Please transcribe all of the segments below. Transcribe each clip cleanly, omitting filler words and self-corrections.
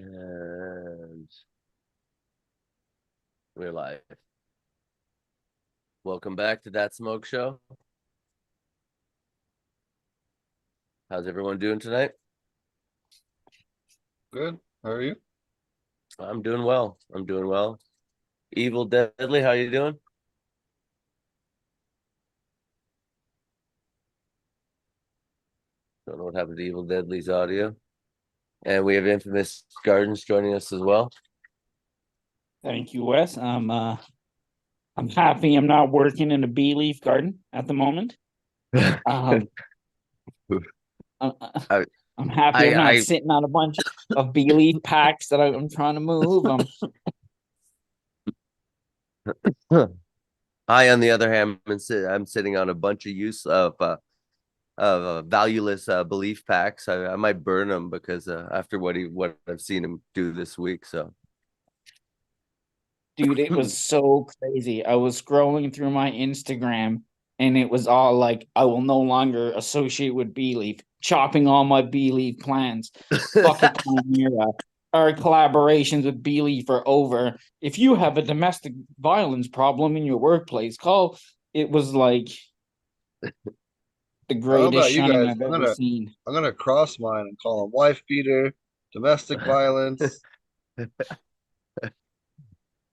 And we're live. Welcome back to Dat Smoke Show. How's everyone doing tonight? Good. How are you? I'm doing well. Evil Deadly, how you doing? Don't know what happened to Evil Deadly's audio. And we have Infamous Gardens joining us as well. Thank you, Wes. I'm happy I'm not working in a bee leaf garden at the moment. I'm happy I'm not sitting on a bunch of bee leaf packs that I'm trying to move. I, on the other hand, I'm sitting on a bunch of valueless belief packs. I might burn them because after what I've seen him do this week. So, dude, it was so crazy. I was scrolling through my Instagram and it was all like, I will no longer associate with bee leaf, chopping all my bee leaf plants. Fuck it, Chimera. Our collaborations with bee leaf are over. If you have a domestic violence problem in your workplace, call. It was like the greatest shunning I've ever seen. I'm gonna cross mine and call them wife beater, domestic violence.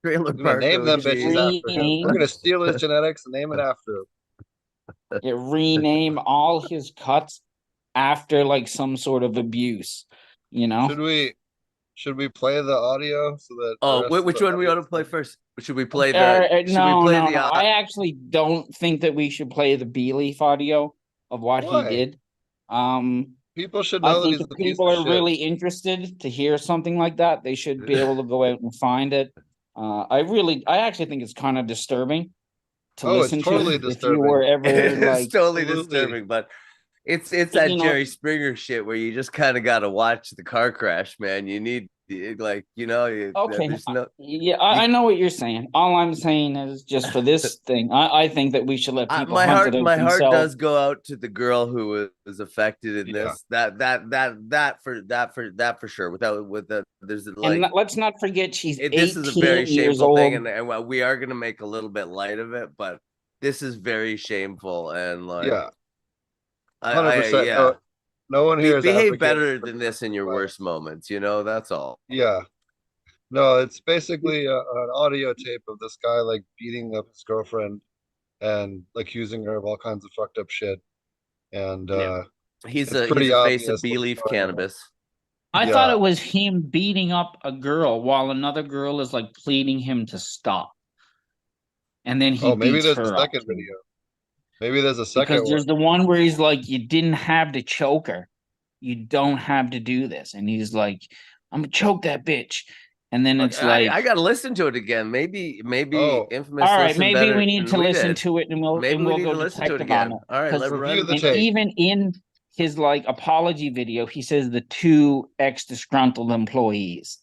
Trailer I'm gonna name them bitches after him. I'm gonna steal his genetics and name it after him. Yeah, rename all his cuts after like some sort of abuse, you know? Should we play the audio so that which one we want to play first? Should we play no. I actually don't think that we should play the bee leaf audio of what he did. People should know that if people are really interested to hear something like that, they should be able to go out and find it. I actually think it's kind of disturbing to listen it's totally to. Disturbing. If you were ever it's totally disturbing, but it's that Jerry Springer shit where you just kind of got to watch the car crash, man. You need okay. I know what you're saying. All I'm saying is just for this thing, I think that we should let people. My heart does go out to the girl who was affected in this. That for sure. There's like, and let's not forget she's 18 this is a very shameful old. thing, and we are gonna make a little bit light of it, but this is very shameful and like 100%. No one here behave better than this in your worst moments, that's all. Yeah. No, it's basically an audio tape of this guy like beating up his girlfriend and accusing her of all kinds of fucked up shit. And he's the face of bee leaf cannabis. I thought it was him beating up a girl while another girl is like pleading him to stop. And then he maybe there's a second video. Maybe there's a second because there's the one where he's like, you didn't have to choke her. You don't have to do this. And he's like, I'm gonna choke that bitch. And then it's like I gotta listen to it again. Maybe Infamous. All right, maybe we need to listen to it and we'll go listen to it again. All right, let's review the tape. Even in his like apology video, he says the 2 ex-disgruntled employees.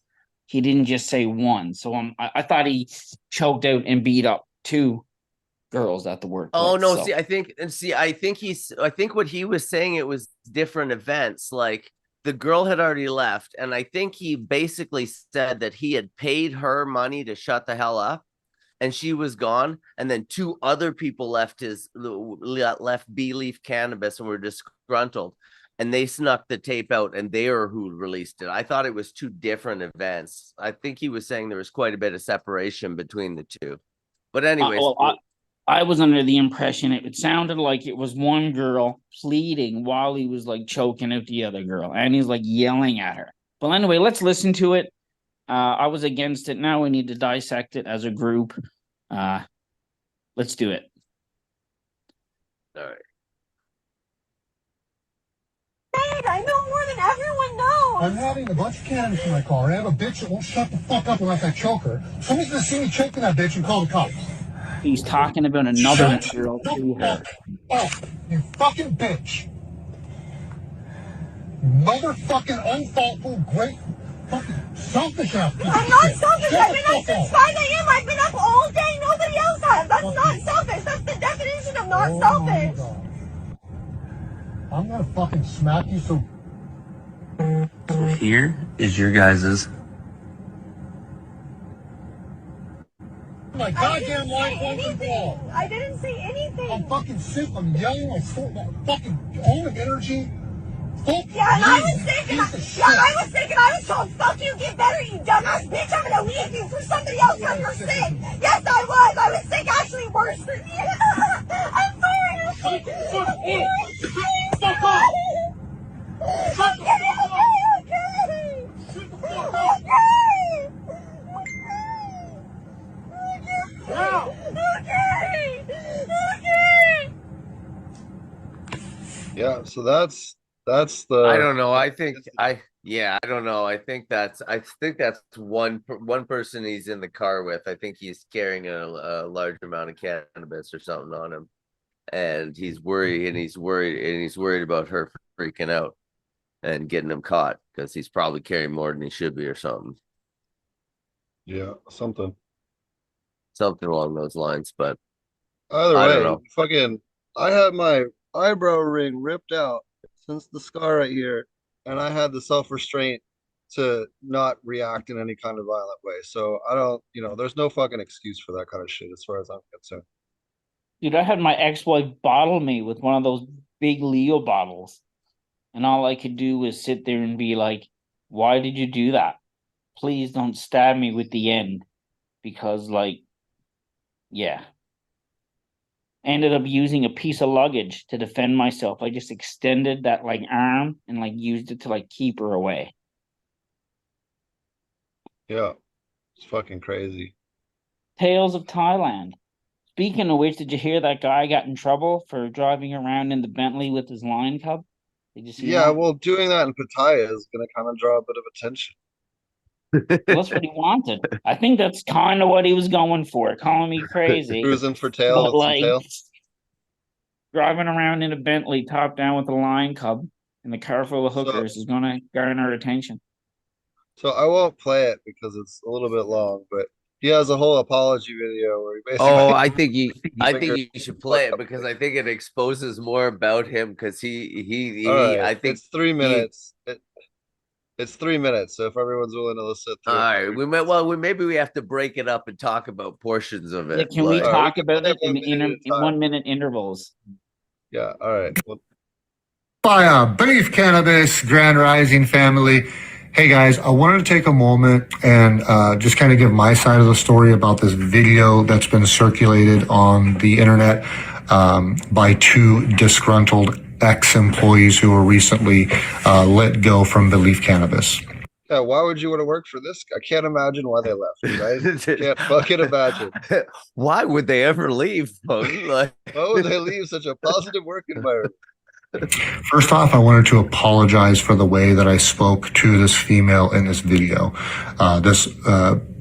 He didn't just say one. So I thought he choked out and beat up 2 girls at the workplace. Oh no, I think what he was saying, it was different events. Like the girl had already left, and I think he basically said that he had paid her money to shut the hell up, and she was gone, and then 2 other people left bee leaf cannabis and were disgruntled, and they snuck the tape out, and they are who released it. I thought it was 2 different events. I think he was saying there was quite a bit of separation between the 2. But anyways, I was under the impression it sounded like it was one girl pleading while he was like choking out the other girl, and he's like yelling at her. But anyway, let's listen to it. I was against it. Now we need to dissect it as a group. Let's do it. All right. I know more than everyone knows. I'm having a bunch of cannabis in my car. I have a bitch that won't shut the fuck up unless I choke her. Somebody's gonna see me choking that bitch and call the cops. He's talking about another girl to her. Oh, you fucking bitch. Motherfucking unthoughtful, great, fucking selfish ass. I'm not selfish. I've been up since 5 a.m. I've been up all day. Nobody else has. That's not selfish. That's the definition of not selfish. I'm gonna fucking smack you so... here is your guys's. My goddamn life wasn't involved. I didn't say anything. I'm fucking sick. I'm yelling. I'm full of fucking all the energy. Fuck Yeah, and you, I was sick, and piece of yeah, shit. I was sick, and I was told, "Fuck you, get better, you dumbass bitch. I'm gonna leave you for somebody else because you're sick." Yes, I was. I was sick, actually worse than you. I'm sorry. Fuck off. Shut the fuck up. Okay. Shut the fuck up. Now. Okay. Yeah, so that's the. I don't know. I don't know. I think that's one person he's in the car with. I think he's carrying a large amount of cannabis or something on him, and he's worried about her freaking out and getting him caught because he's probably carrying more than he should be or something something. Along those lines. But Either I don't way, know. fucking, I had my eyebrow ring ripped out since the scar right here, and I had the self-restraint to not react in any kind of violent way. So I don't, there's no fucking excuse for that kind of shit as far as I'm concerned. Dude, I had my ex-wife bottle me with one of those big Leo bottles. And all I could do was sit there and be like, why did you do that? Please don't stab me with the end. Because, yeah. Ended up using a piece of luggage to defend myself. I just extended that arm and used it to keep her away. Yeah, it's fucking crazy. Tales of Thailand. Speaking of which, did you hear that guy got in trouble for driving around in the Bentley with his lion cub? Did you see Yeah, that? well, doing that in Pattaya is gonna kind of draw a bit of attention. Well, that's what he wanted. I think that's kind of what he was going for, calling me crazy. Cruising for tail But with some tail. driving around in a Bentley top down with a lion cub and the car full of hookers is going to garner attention. So I won't play it because it's a little bit long, but he has a whole apology video where he basically. Oh, I think you should play it because I think it exposes more about him because he All right, I think it's 3 minutes. It's 3 minutes, so if everyone's willing to listen all through right. Maybe we have to break it up and talk about portions of Yeah, it. can we All right, talk we can about play it in 1 minute at a time. 1 minute intervals? Yeah, all right. Well, By Belief Cannabis Grand Rising family. Hey guys, I wanted to take a moment and just kind of give my side of the story about this video that's been circulated on the internet by two disgruntled ex-employees who were recently let go from Belief Cannabis. yeah, why would you want to work for this? I can't imagine why they left, right? Can't fucking imagine. Why would they ever leave, folks? Why would they leave such a positive work environment? First off, I wanted to apologize for the way that I spoke to this female in this video. This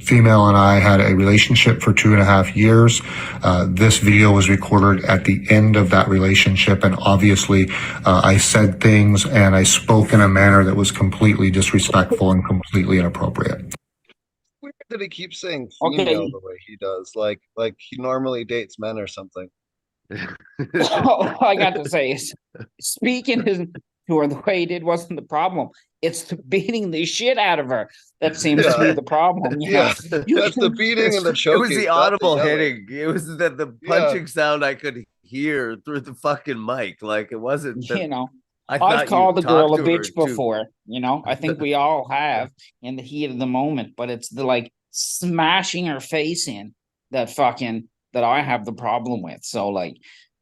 female and I had a relationship for 2.5 years. This video was recorded at the end of that relationship, and obviously I said things and I spoke in a manner that was completely disrespectful and completely inappropriate. Weird that he keeps saying Okay. female the way he does, like he normally dates men or something. All I got to say is, speaking to her the way he did wasn't the problem. It's the beating the shit out of her that seems to be the problem. Yeah, that's the beating and the It choking. was the not audible yelling. hitting. It was the punching sound I could hear through the fucking mic. Like it wasn't. I've called the girl a bitch before. before. I think we all have in the heat of the moment, but it's the smashing her face in that I have the problem with. So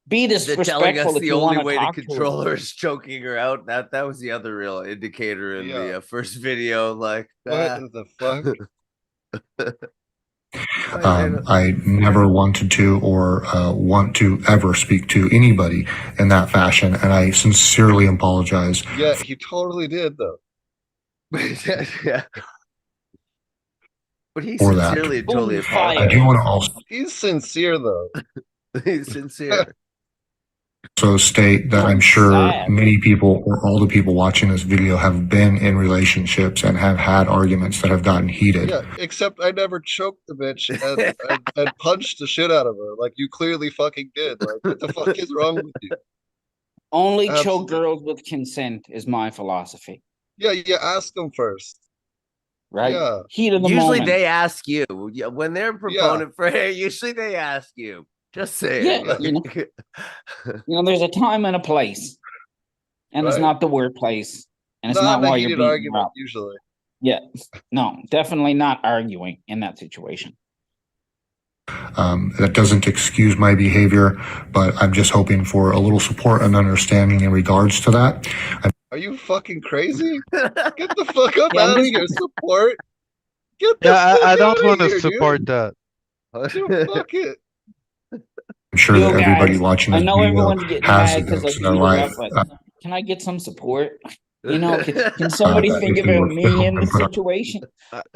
be They're telling disrespectful us if the you only want to way talk to to control her. her is choking her out. That was the other real indicator in the first video. What the fuck? I never wanted to or want to ever speak to anybody in that fashion, and I sincerely apologize. Yeah, he totally did though. Yeah. But he's For that. sincerely and totally Boom, fire. I do want to also He's sincere though. He's sincere. state that I'm sure many people or all the people watching this video have been in relationships and have had arguments that have gotten heated. Yeah, except I never choked the bitch and punched the shit out of her. Like you clearly fucking did. Like what the fuck is wrong with you? Only choke Absolutely. girls with consent is my philosophy. Yeah, you ask them first. right? Yeah. Heat of the Usually moment. they ask you. Yeah, when they're a proponent for hair, usually they ask you. Just saying. Yeah, there's a time and a place, and it's Right. not the workplace, and it's Not not in a while you're heated beating her argument, up. usually. Yeah, no, definitely not arguing in that situation. That doesn't excuse my behavior, but I'm just hoping for a little support and understanding in regards to that. Are you fucking crazy? Get the fuck up Yeah, I'm out of just- here. Support. Get the Yeah, fuck I out don't of want to here, support dude. that. Dude, fuck it. I'm sure Yo, that everybody guys, watching I this know video everyone's getting has mad because I this in beat their her life. up, but can I get some support? Can somebody That think if they about were me in fickle the and put up situation?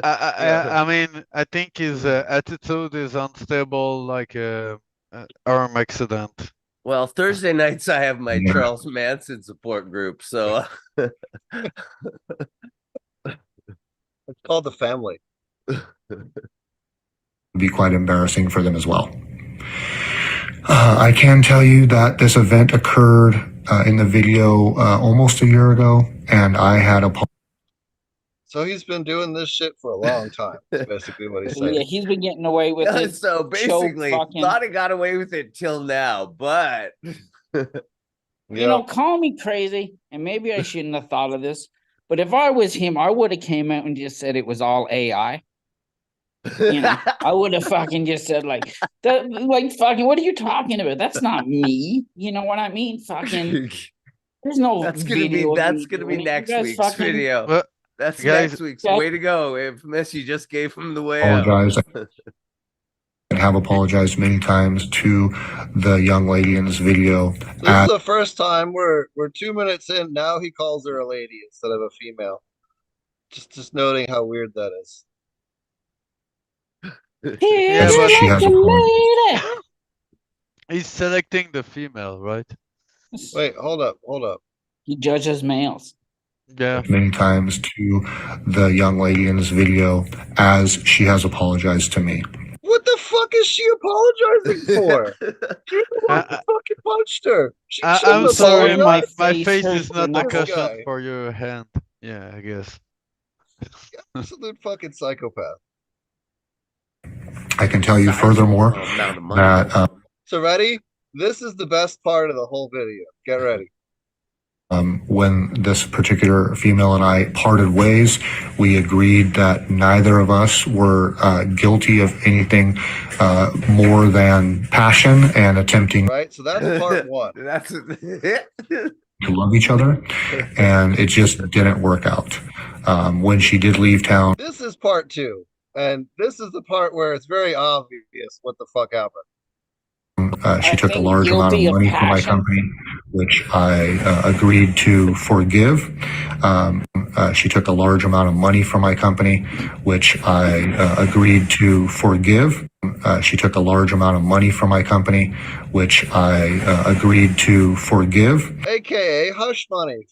I mean, I think his attitude is unstable, like arm accident. Well, Thursday nights I have my Yeah. Charles Manson support group, so It's called the family. be quite embarrassing for them as well. I can tell you that this event occurred in the video almost a year ago, and I had a So he's been doing this shit for a long time. That's basically what he's Yeah, saying. he's been getting away with it. so basically fucking- thought he got away with it till now, but You know, call me crazy, and maybe I shouldn't have thought of this, but if I was him, I would have came out and just said it was all AI. You know, I would have fucking just said like that, like fucking. What are you talking about? That's not me. You know what I mean? Fucking. There's no. that's gonna be video of that's me gonna doing be it. You next guys week's fucking- video. Well, That's guys- next week's. Yeah. Way to go, Infamous. You just gave him the way out. apologize and have apologized many times to the young lady in this video. This is the first time we're 2 minutes in. Now he calls her a lady instead of a female. Just noting how weird that is. Here's but- She has like a a lady. he's selecting the female, right? Wait, hold up. He judges males. Yeah. many times to the young lady in this video as she has apologized to me. What the fuck is she apologizing for? You're the one Uh, who fucking punched her. She I'm shouldn't sorry, apologize. my face face hurts is not enough. the This cushion guy. for your hand. Yeah, I guess. Absolute fucking psychopath. I can tell you furthermore Amount of money. that So ready? This is the best part of the whole video. Get ready. when this particular female and I parted ways, we agreed that neither of us were guilty of anything more than passion and attempting Right? So that's part one. That's to love each other, and it just didn't work out. When she did leave town, This is part two. And this is the part where it's very obvious what the fuck happened. she I took a think large amount of guilty of money from my passion. company, which I agreed to forgive. She took a large amount of money from my company, which I agreed to forgive. She took a large amount of money from my company, which I agreed to forgive. AKA hush money.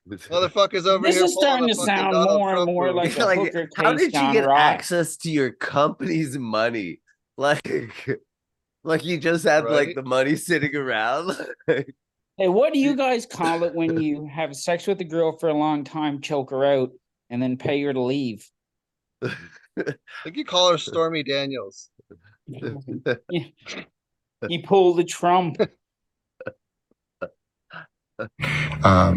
Motherfuckers over This here is pulling starting a to fucking sound Donald more and Trump more move. like a Like, hooker how case did you gone get awry. access to your company's money? Like you just had like Right? the money sitting around. Hey, what do you guys call it when you have sex with a girl for a long time, choke her out, and then pay her to leave? I think you call her Stormy Daniels. Yeah. You pull the trump.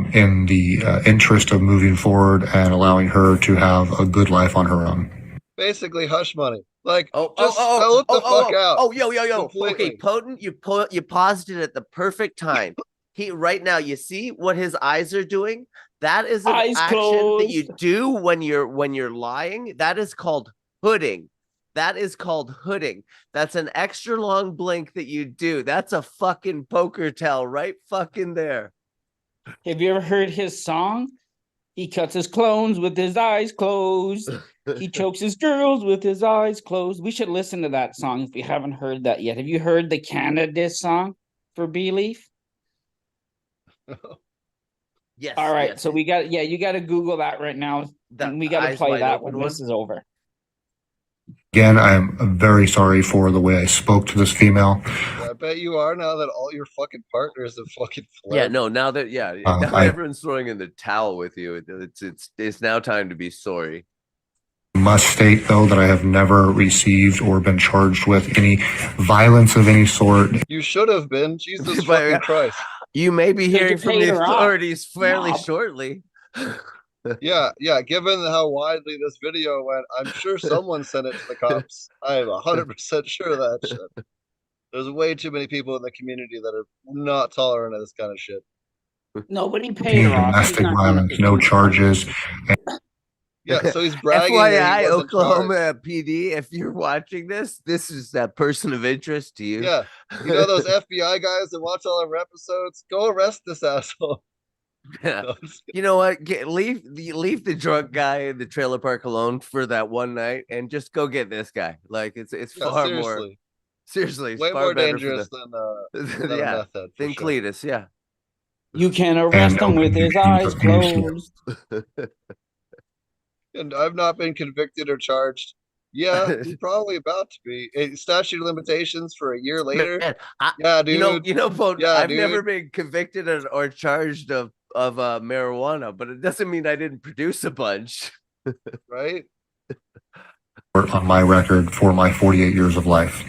In the interest of moving forward and allowing her to have a good life on her own. Basically hush money. Like, Oh, just spell it the fuck out. Oh, yo. completely. Okay, Potent, you paused it at the perfect time. He right now, you see what his eyes are doing? That is an Eyes action that you closed. do when you're lying. That is called hooding. That is called hooding. That's an extra long blink that you do. That's a fucking poker tell right fucking there. Have you ever heard his song? He cuts his clones with his eyes closed. He chokes his girls with his eyes closed. We should listen to that song if you haven't heard that yet. Have you heard the cannabis song for Belief? Yes. All right, yes, so we got you got to Google that right now, the and we got to eyes play wide that open when one. this is over. Again, I am very sorry for the way I spoke to this female. I bet you are now that all your fucking partners have fucking fled. Yeah, no, now that now that everyone's throwing in the towel with you, it's now time to be sorry. Must state, though, that I have never received or been charged with any violence of any sort. You should have been. Jesus But, fucking Christ. You may be Because hearing you from paid the her off. authorities fairly Mob. shortly. Yeah, given how widely this video went, I'm sure someone sent it to the cops. I am 100% sure of that shit. There's way too many people in the community that are not tolerant of this kind of shit. Nobody paid her off. She's Domestic not gonna violence, no produce charges. Yeah, so he's bragging that he FYI, wasn't Oklahoma charged. PD, if you're watching this is that person of interest to you. Yeah, you know those FBI guys that watch all our episodes? Go arrest this asshole. Yeah. No, I'm just kidding. You know what? Leave the drunk guy in the trailer park alone for that one night, and just go get this guy. Like it's Yeah, far more seriously, it's way far more better dangerous for than a yeah, meth head. than Sure. Cletus. Yeah. You can arrest him with his eyes closed. And I've not been convicted or charged. Yeah, he's probably about to be. Statute of limitations for a year later. Man, Yeah, dude. You know, Bo, Yeah, I've dude. never been convicted or charged of marijuana, but it doesn't mean I didn't produce a bunch. Right? On my record for my 48 years of life.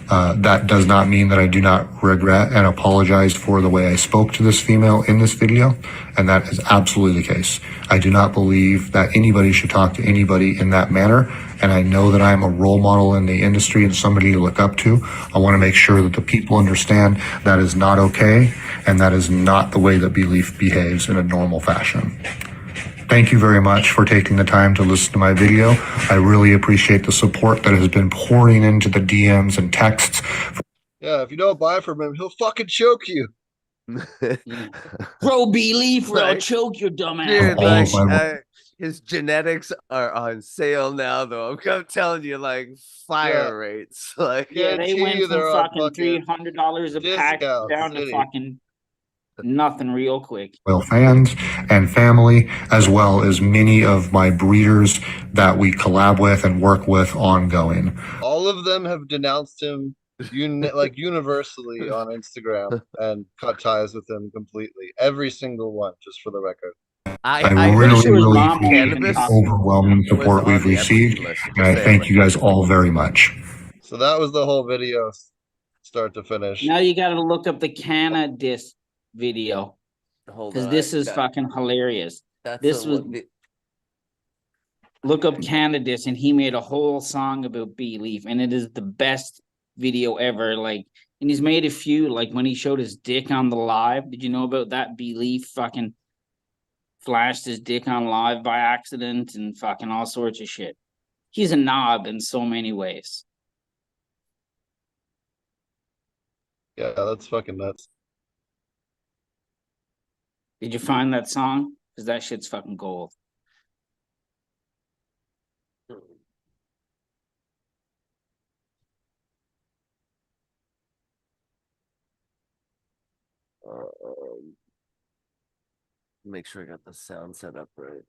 That does not mean that I do not regret and apologize for the way I spoke to this female in this video, and that is absolutely the case. I do not believe that anybody should talk to anybody in that manner, and I know that I'm a role model in the industry and somebody to look up to. I want to make sure that the people understand that is not okay, and that is not the way that Belief behaves in a normal fashion. Thank you very much for taking the time to listen to my video. I really appreciate the support that has been pouring into the DMs and texts. Yeah, if you don't buy from him, he'll fucking choke you. Bro, Belief, or I'll Right. choke your dumb ass. Dude, All of like, my- his genetics are on sale now, though. I'm telling you, like fire rates. Like, Yeah, they Guarantee went you from they're on fucking $300 a pack discounts, down to city. fucking nothing real quick. loyal fans and family, as well as many of my breeders that we collab with and work with ongoing. All of them have denounced him like universally on Instagram and cut ties with him completely. Every single one, just for the record. I heard really, that really mom appreciate cannabis the overwhelming was support on we've the Epstein received, list. and I thank you guys all very much. So that was the whole video, start to finish. Now you gotta look up the cannabis video, Hold because on, this is fucking hilarious. This was look up cannabis, and he made a whole song about Belief, and it is the best video ever. Like, and he's made a few, like when he showed his dick on the live. Did you know about that? Belief fucking flashed his dick on live by accident and fucking all sorts of shit. He's a knob in so many ways. Yeah, that's fucking nuts. Did you find that song? Because that shit's fucking gold. Make sure I got the sound set up right.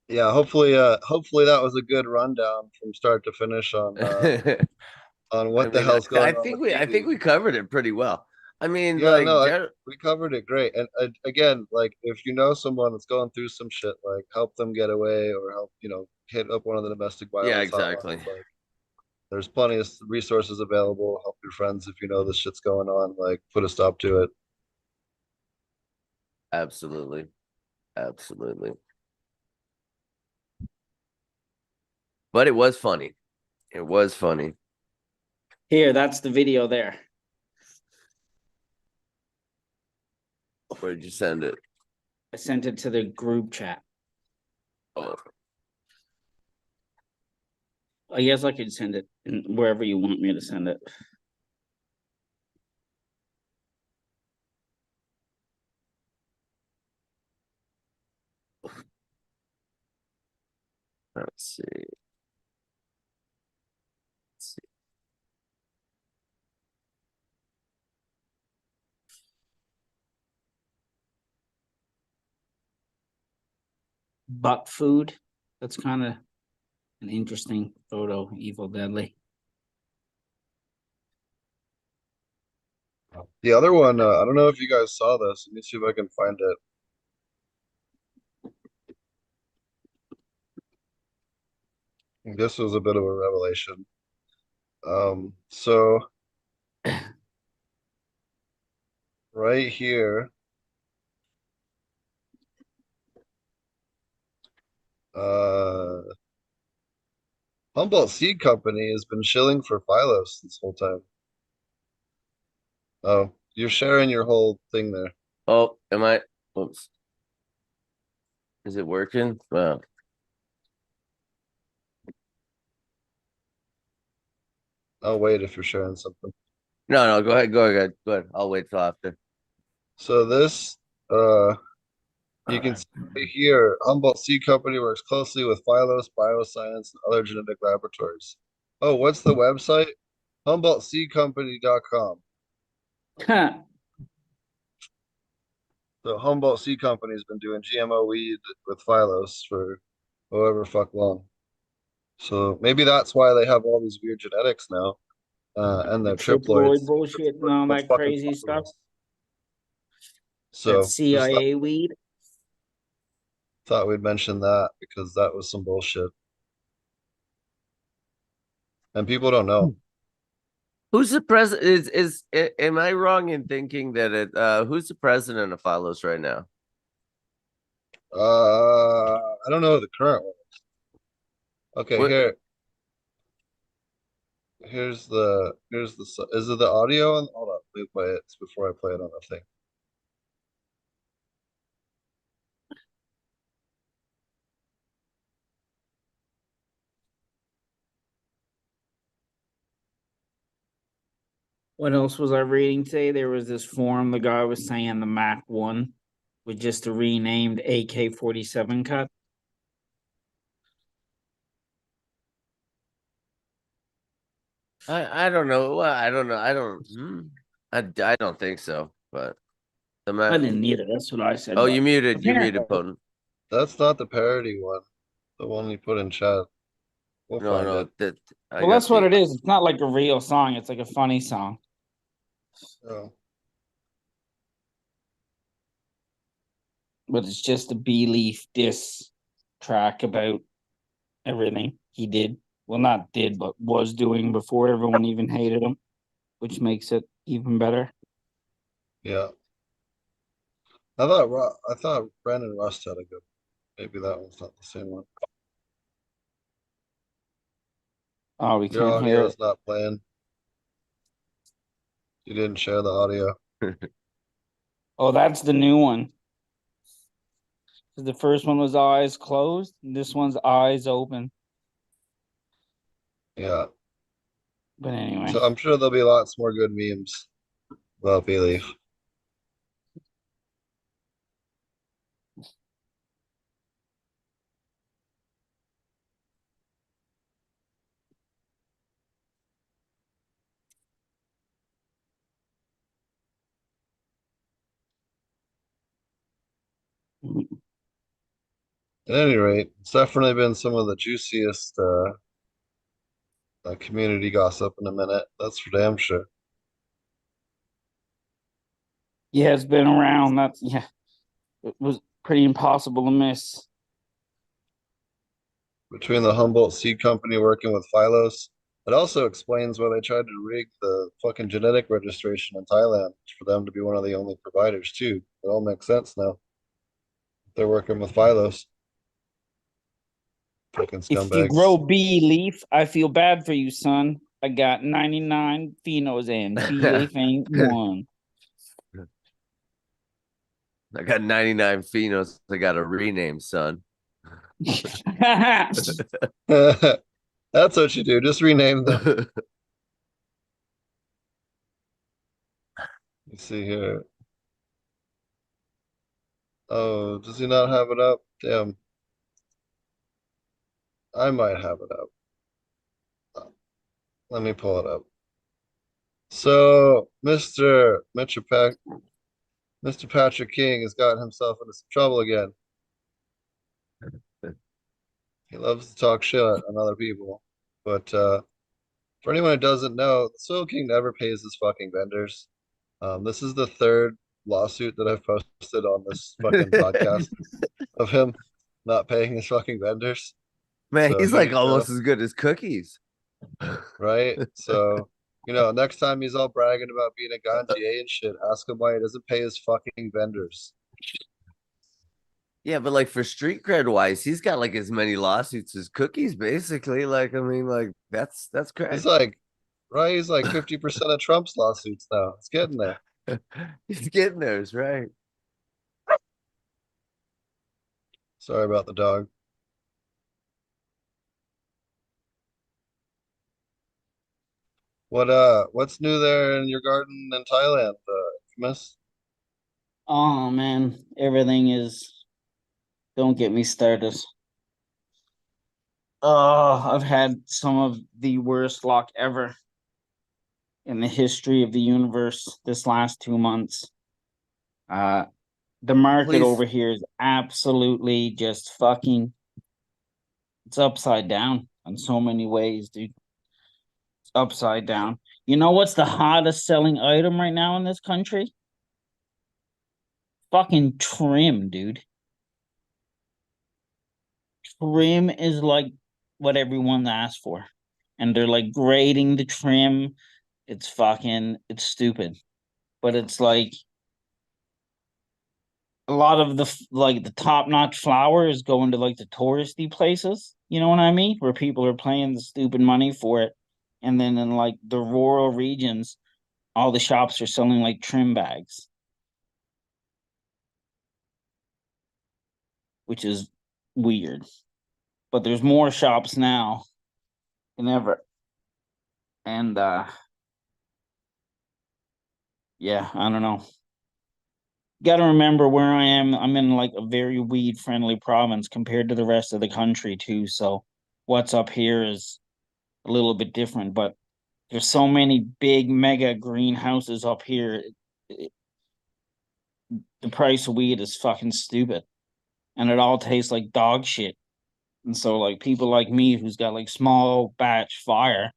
Yeah, hopefully that was a good rundown from start to finish on what the hell's going on. I think we covered it pretty well. I mean, yeah, like, no, we covered it great. And again, like, if you know someone that's going through some shit, like, help them get away or help, hit up one of the domestic violence. yeah, exactly. Like, there's plenty of resources available. Help your friends if you know this shit's going on. Like, put a stop to it. Absolutely. Absolutely. But it was funny. It was funny. Here, that's the video there. Where did you send it? I sent it to the group chat. Oh. I guess I could send it wherever you want me to send it. Let's see. butt food. That's kind of an interesting photo. Evil Deadly. The other one, I don't know if you guys saw this. Let me see if I can find it. This was a bit of a revelation. So right here, Humboldt Seed Company has been shilling for Phylos this whole time. Oh, you're sharing your whole thing there. Oh, am I? Oops. Is it working? Well, I'll wait if you're sharing something. no, go ahead, go ahead, go ahead. I'll wait till after. So this, you can see right here, Humboldt Seed Company works closely with Phylos Bioscience and other genetic laboratories. Oh, what's the website? HumboldtSeedCompany.com. The Humboldt Seed Company has been doing GMO weed with Phylos for however fuck long. So maybe that's why they have all these weird genetics now, and their Triploid triploids. bullshit and all Much that fucking crazy stuff. Phylos. That So just CIA weed. thought we'd mention that because that was some bullshit. And people don't know. Who's the president? Am I wrong in thinking that who's the president of Phylos right now? I don't know the current one. Okay, What? here's the is it the audio on? Hold up, let me play it before I play it on the thing. What else was I reading today? There was this forum. The guy was saying the Mac 1 with just a renamed AK-47 cut. I don't know. Well, I don't know. I don't think so. But the I Mac. didn't either. That's what I said. Oh, but you muted. You apparently- muted, Potent. That's not the parody one. The one you put in chat. We'll No, find no. it. That I Well, got that's what the. it is. It's not like a real song. It's like a funny song. Oh. But it's just a B-Leaf diss track about everything he did. Well, not did, but was doing before everyone even hated him, which makes it even better. Yeah. I thought Brandon Rust had a good. Maybe that one's not the same one. Oh, we Your can't hear audio it. is not playing. You didn't share the audio. Oh, that's the new one. The first one was eyes closed, and this one's eyes open. Yeah. But anyway. So I'm sure there'll be lots more good memes about B-Leaf. At any rate, it's definitely been some of the juiciest community gossip in a minute. That's for damn sure. Yeah, it's been around. It was pretty impossible to miss. Between the Humboldt Seed Company working with Phylos, it also explains why they tried to rig the fucking genetic registration in Thailand for them to be one of the only providers too. It all makes sense now. They're working with Phylos. Fucking If you scumbags. grow B-Leaf, I feel bad for you, son. I got 99 phenos in. B-Leaf ain't one. I got 99 phenos. I got a rename, son. That's what you do. Just rename them. Let's see here. Oh, does he not have it up? Damn. I might have it up. Let me pull it up. So, Mr. Patrick King has gotten himself into some trouble again. He loves to talk shit on other people. But for anyone who doesn't know, the Soil King never pays his fucking vendors. This is the third lawsuit that I've posted on this fucking podcast of him not paying his fucking vendors. Man, So he's here like you go. almost as good as cookies. Right? So, next time he's all bragging about being a ganjier and shit, ask him why he doesn't pay his fucking vendors. Yeah, but like for street cred wise, he's got like as many lawsuits as cookies, basically. Like, I mean, like that's He's crazy. like, right? He's like 50% of Trump's lawsuits now. It's getting there. He's getting those, right? Sorry about the dog. What's new there in your garden in Thailand, Infamous? Oh man, everything is. Don't get me started. Oh, I've had some of the worst luck ever in the history of the universe this last 2 months. Uh, the market Please. over here is absolutely just fucking. It's upside down in so many ways, dude. It's upside down. You know what's the hottest selling item right now in this country? Fucking trim, dude. Trim is like what everyone asks for. And they're like grading the trim. It's stupid. But it's like a lot of the top-notch flower is going to like the touristy places. You know what I mean? Where people are paying the stupid money for it. And then in like the rural regions, all the shops are selling like trim bags, which is weird. But there's more shops now than ever. And yeah, I don't know. Got to remember where I am. I'm in like a very weed friendly province compared to the rest of the country too. So what's up here is a little bit different, but there's so many big mega greenhouses up here. The price of weed is fucking stupid, and it all tastes like dog shit. And so like people like me who's got like small batch fire,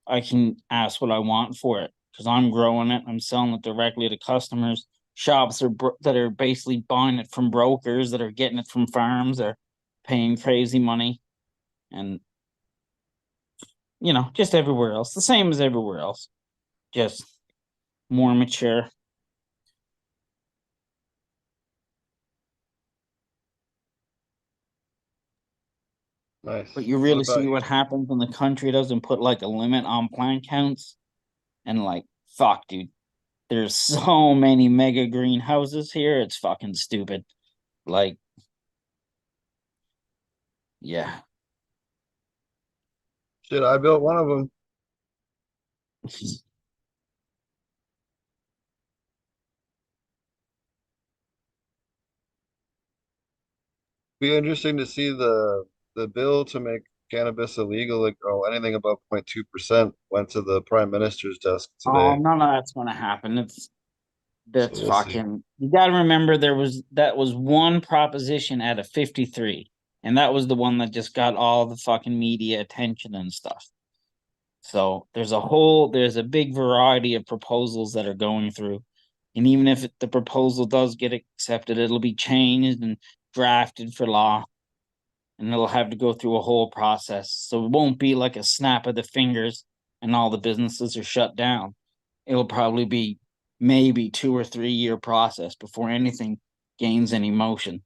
I can ask what I want for it because I'm growing it. I'm selling it directly to customers. Shops that are basically buying it from brokers that are getting it from farms. Are paying crazy money, and just everywhere else, the same as everywhere else, just more mature. But Nice. you What really about see you? what happens when the country doesn't put like a limit on plant counts, and like fuck, dude. There's so many mega greenhouses here. It's fucking stupid. Like, yeah. Shit, I built one of them. Be interesting to see the bill to make cannabis illegal, like anything above 0.2% went to the prime minister's desk today. None of that's gonna happen. So That's we'll see. fucking. You got to remember that was one proposition out of 53, and that was the one that just got all the fucking media attention and stuff. So there's a big variety of proposals that are going through, and even if the proposal does get accepted, it'll be changed and drafted for law, and it'll have to go through a whole process. So it won't be like a snap of the fingers and all the businesses are shut down. It'll probably be maybe 2 or 3 year process before anything gains any motion.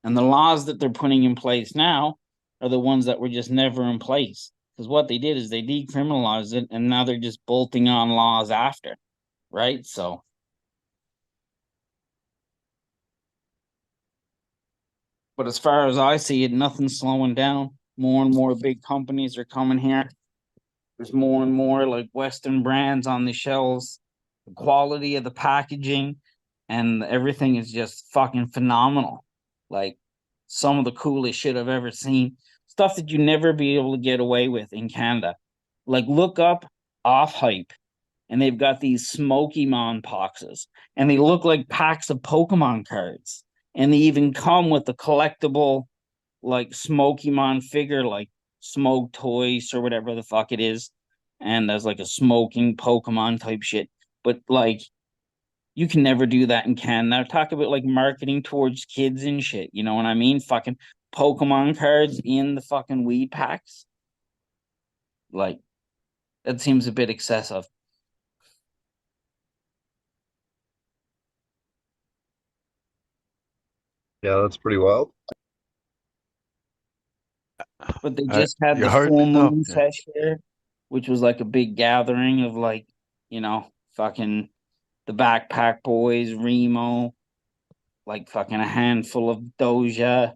And the laws that they're putting in place now are the ones that were just never in place. Because what they did is they decriminalized it and now they're just bolting on laws after, right? So, but as far as I see it, nothing's slowing down. More and more big companies are coming here. There's more and more like Western brands on the shelves. The quality of the packaging and everything is just fucking phenomenal. Like some of the coolest shit I've ever seen. Stuff that you never be able to get away with in Canada. Like look up Off Hype, and they've got these smoky mon boxes, and they look like packs of Pokemon cards, and they even come with the collectible like Smokemon figure, like Smoke Toys or whatever the fuck it is, and there's like a smoking Pokemon type shit. But like, you can never do that in Canada. Talk about like marketing towards kids and shit. You know what I mean? Fucking Pokemon cards in the fucking weed packs. Like, that seems a bit excessive. Yeah, that's pretty wild. But they just had You the heard full me? No. moon Yeah. sesh here, which was like a big gathering of like, fucking the Backpack Boys, Remo, like fucking a handful of Doja.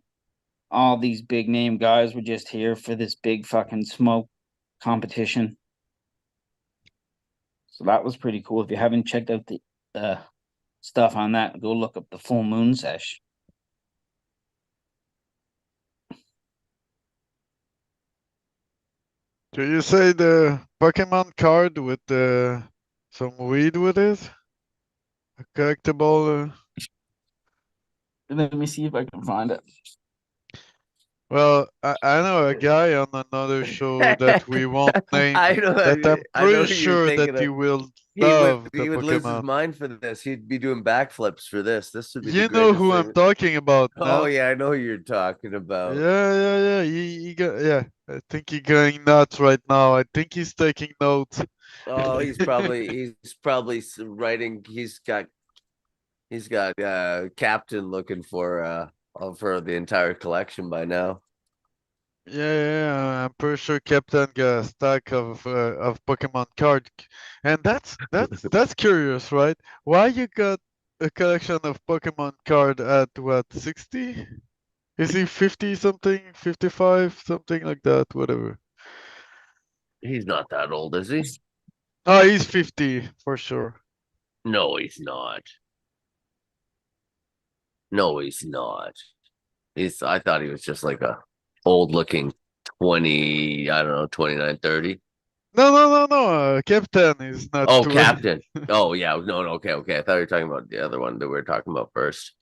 All these big name guys were just here for this big fucking smoke competition. So that was pretty cool. If you haven't checked out the stuff on that, go look up the full moon sesh. Do you say the Pokemon card with some weed with it? A collectible? Let me see if I can find it. Well, I know a guy on another show that we won't name I know. that I'm I know pretty who you're sure thinking that he of. will He would. love the He would lose his Pokemon. mind for this. He'd be doing backflips for this. This would be the You know greatest who I'm thing. talking about, Oh man. yeah, I know who you're talking about. Yeah. He got, yeah. I think he's going nuts right now. I think he's taking notes. Oh, he's probably writing. He's got Captain looking for the entire collection by now. Yeah, I'm pretty sure Captain got a stack of Pokemon card, and that's curious, right? Why you got a collection of Pokemon card at what, 60? Is he 50 something, 55, something like that, whatever. He's not that old, is he? Oh, he's 50 for sure. No, he's not. No, he's not. I thought he was just like a old looking 20, I don't know, 29, 30. No. Captain is not Oh, 20. Captain. Oh, yeah. No, okay. I thought you were talking about the other one that we were talking about first.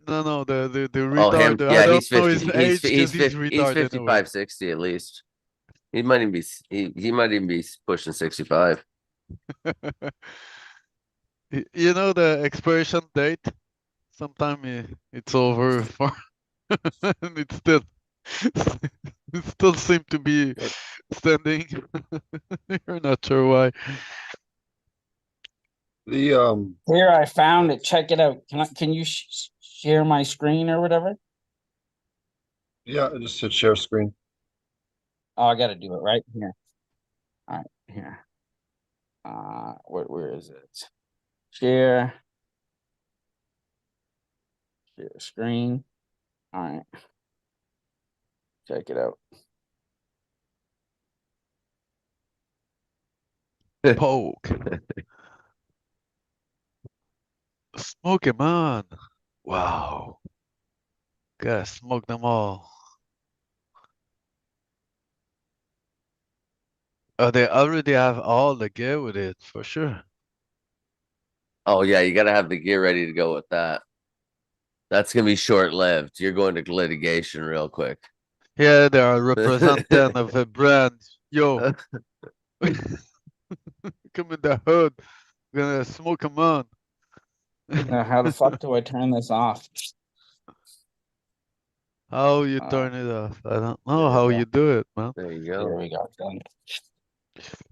No, the Oh, him. retard. I Yeah, don't he's know 50. his age because he's He's retard anyway. 55, 60 at least. He might even be he might even be pushing 65. You know the expiration date? Sometime it's over for and it still it still seem to be standing. You're not sure why. The Here, I found it. Check it out. Can you share my screen or whatever? yeah, I just hit share screen. Oh, I got to do it right here. All right, here. Where is it? Share screen. All right, check it out. Poke. Smoke him on. Wow. Gotta smoke them all. Oh, they already have all the gear with it, for sure. Oh yeah, you gotta have the gear ready to go with that. That's gonna be short lived. You're going to litigation real quick. Yeah, they are representing of a brand. Yo, come in the hood. Gonna smoke them on. Now, how the fuck do I turn this off? How you turn it off? I don't know There how you you do it, man. There you There go. we go. Done.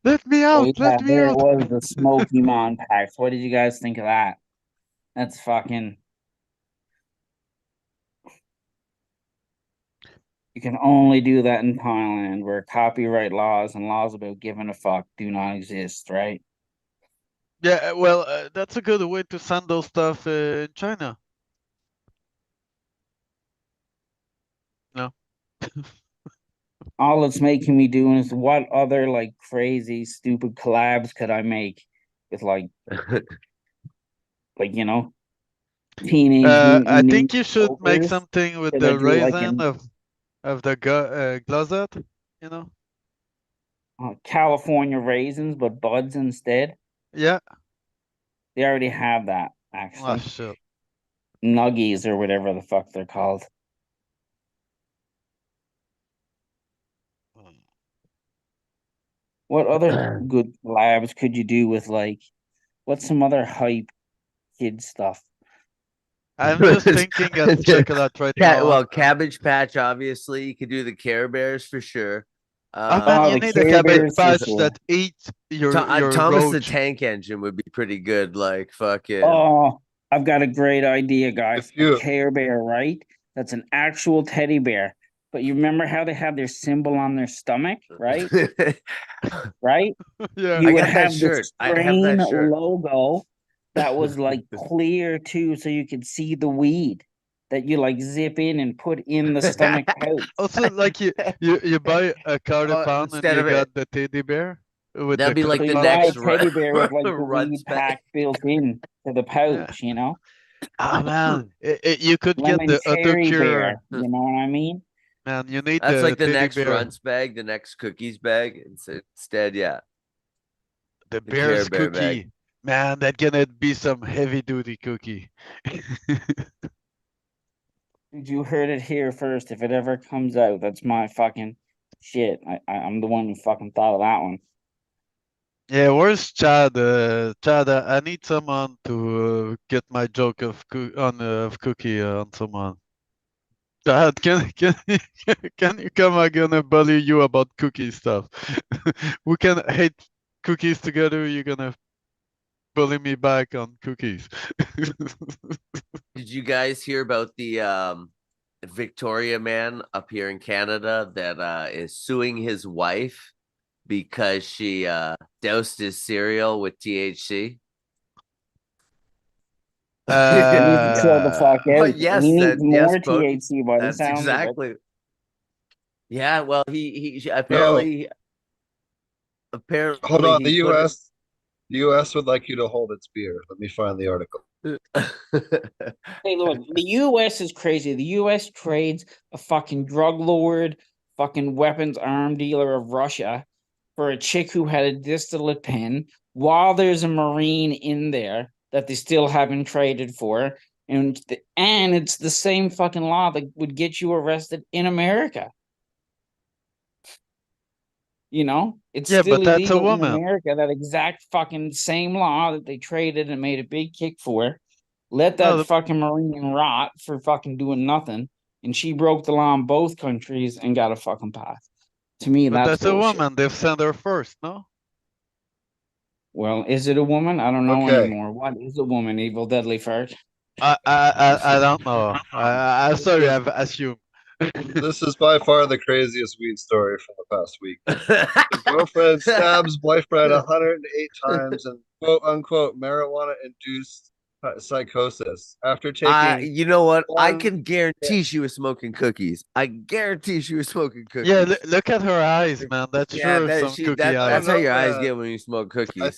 Let me Oh, out! yeah, Let me there it out! was, the Smoky Mon packs. What did you guys think of that? That's fucking. You can only do that in Thailand, where copyright laws and laws about giving a fuck do not exist, right? Yeah, well, that's a good way to send those stuff in China. No. All it's making me do is what other like crazy stupid collabs could I make with like Teenage Mutant I Ninja think you should make Smokers? something with Should I the do like raisin an of the glazette, you know? California raisins, but buds instead? Yeah. They already have that Oh actually. shit. Nuggies or whatever the fuck they're called. What other good collabs could you do with like what's some other hype kid stuff? I'm just thinking of chocolate right now. Well, Cabbage Patch, obviously. You could do the Care Bears for sure. Oh man, Oh, you the need a Care cabbage Bears for patch sure. that eats your Thomas the roach. Tank Engine would be pretty good. Like fucking. Oh, I've got a great idea, guys. If you- A Care Bear, right? That's an actual teddy bear. But you remember how they have their symbol on their stomach, right? Right? Yeah. You I would got that have the shirt. I have strain that shirt. logo that was like clear too, so you could see the weed that you like zip in and put in the stomach pouch. Also, like you buy a quarter pound and instead you of it- got the teddy bear with That'd the be like So the you quarter buy a next pound. teddy bear with like the run weed spec. pack built in to the pouch, you know? Ah man, you could get Lemon the auto cherry cure. bear, you know what I mean? Man, you need That's the like the teddy next bear. runts bag, the next cookies bag. Instead, yeah. The The Care bear's Bear cookie. bag. Man, that gonna be some heavy duty cookie. You heard it here first. If it ever comes out, that's my fucking shit. I'm the one who fucking thought of that one. Yeah, where's Chad? Chad, I need someone to get my joke of cookie on someone. Chad, can you come? I'm gonna bully you about cookie stuff. We can hate cookies together. You're gonna bully me back on cookies. Did you guys hear about the Victoria man up here in Canada that is suing his wife because she doused his cereal with THC? He needs to chill the fuck Oh, out. yes, He needs more yes, Bo- THC by the That's sounds of it. exactly. Yeah, well, he apparently Hold on, he the put it- US the US would like you to hold its beer. Let me find the article. Hey, look, the US is crazy. The US trades a fucking drug lord, fucking weapons arm dealer of Russia for a chick who had a distillate pen while there's a Marine in there that they still haven't traded for. And it's the same fucking law that would get you arrested in America. You know, it's Yeah, still but that's a illegal in woman. America. That exact fucking same law that they traded and made a big kick for. Let that No, fucking Marine rot for fucking doing nothing. And she broke the law in both countries and got a fucking pass. To me, but that's that's a bullshit. woman. They've sent her first, no? Well, is it a woman? I don't know Okay. anymore. What is a woman, evil deadly fart? I don't know. I'm sorry, I've assumed. This is by far the craziest weed story from the past week. Girlfriend stabs boyfriend 108 times in quote unquote marijuana induced psychosis after taking you know what? I one can guarantee she was smoking cookies. I guarantee she was smoking cookies. Yeah, look at her eyes, man. That's Yeah, sure some cookie that's eyes. how your No, eyes man. get when you smoke cookies. I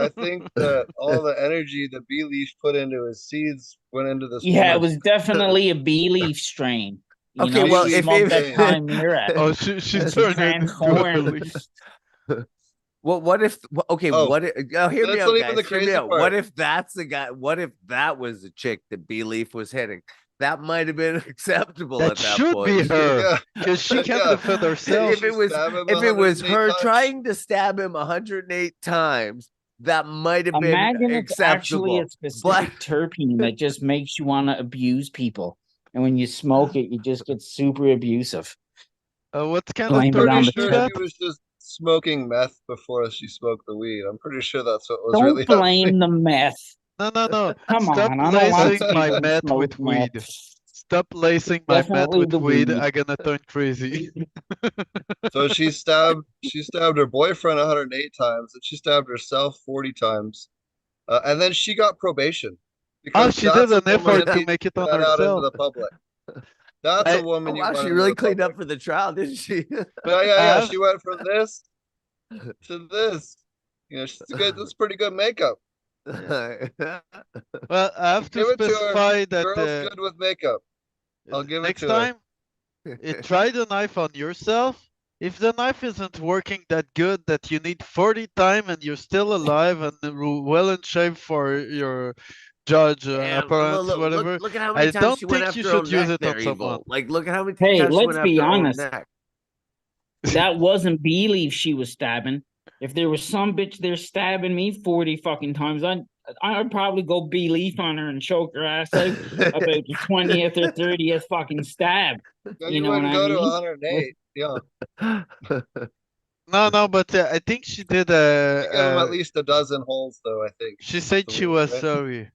think that all the energy that Bee Leaf put into his seeds went into this Yeah, it woman's was definitely a bee leaf strain. You Okay, know, well, she if- smoked that if- chimera. Oh, she It's turned it into a transformed. belief. Well, what if? Okay, Oh, what? Oh, hear me that's out, not even guys. the Hear me crazy out. part. What if that's the guy? What if that was the chick that B Leaf was hitting? That might have been acceptable That at that should point. be her, Yeah. because she can't Yeah. defend herself. if it was, Stab him if it was 108 her times. trying to stab him 108 times, that might have been Imagine it's actually acceptable. a specific terpene that just makes you want to abuse people. And when you smoke it, you just get super abusive. What kind Blame of it on Pretty the turkey sure do she that? was just smoking meth before she smoked the weed. I'm pretty sure that's what was Don't really blame happening. the meth. No. Come Stop on, I know lots lacing of my people that meth smoke with weed. meth. Stop lacing my meth Definitely with the weed. weed. I'm gonna turn crazy. So she stabbed her boyfriend 108 times, and she stabbed herself 40 times, and then she got probation. Oh, Because she did that's a an woman effort that to needs make it to on get that out into herself. the public. That's I- a woman Oh, you wow, want she into really the cleaned up public. for the trial, didn't she? Yeah. Uh, She went from this to this. You know, that's pretty good makeup. Well, I have to Give it to her. specify that Girl's good with makeup. I'll give it next to her. time, try the knife on yourself. If the knife isn't working that good, that you need 40 time and you're still alive and well in shape for your judge, Yeah, apparent, whatever, look at how many I times don't she went think you after her own should use neck it on there, someone. Evil. Like, look at how many Hey, times she let's went be after her own honest. neck. That wasn't bee leaf she was stabbing. If there was some bitch there stabbing me 40 fucking times, I'd probably go B-leaf on her and choke her ass out about the 20th or 30th fucking stab. No, You you know what wouldn't I go to mean? 108. Yeah, No, but I think she did you give them at least a dozen holes, though. I think she that's said the she rule, was right? sorry.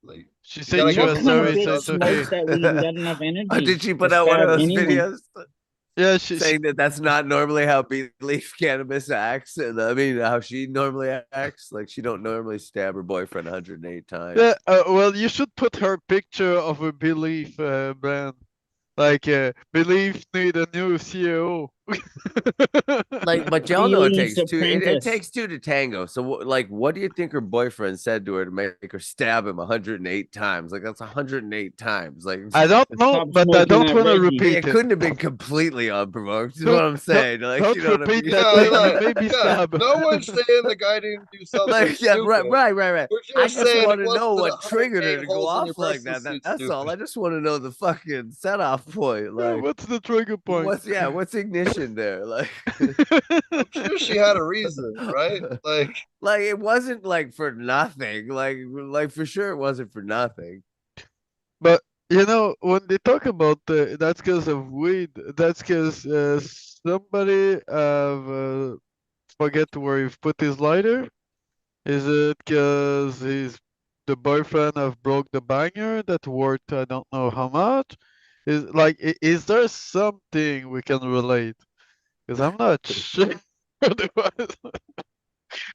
Like, She you said gotta she give What was them kind of sorry, a so bitch it's dozen. okay. smokes that we got enough Oh, energy did she to put out one of stab those anyone? videos Yeah, she saying that that's not normally how leaf cannabis acts? And I mean, how she normally acts? Like she don't normally stab her boyfriend 108 times. yeah. Well, you should put her picture of a Belief brand. Like, Belief need a new CEO. Like, but y'all know it B-leaf's takes two. It apprentice. takes two to tango. So, like, what do you think her boyfriend said to her to make her stab him 108 times? Like, that's 108 times. Like, I don't know, Stop but I smoking don't that want to Reggie. repeat it it. couldn't have been completely unprovoked. Is Don't- what I'm saying. Like, don't you know what I repeat mean? that. Yeah, You like, maybe yeah, stab. no one's saying the guy didn't do something Like, yeah, stupid. right. We're I just just saying want it to know wasn't what triggered her 108 to go holes in your off like breast that. suit That's all. stupid. I just want to know the fucking set off point. Like, What's the trigger point? what's ignition there? Like, I'm sure she had a reason, right? Like, like it wasn't like for nothing. Like for sure it wasn't for nothing. But you know, when they talk about that's because of weed, that's because somebody forget where he put his lighter. Is it because he's the boyfriend of broke the banger that worked I don't know how much? Is like is there something we can relate? Because I'm not sure what it was.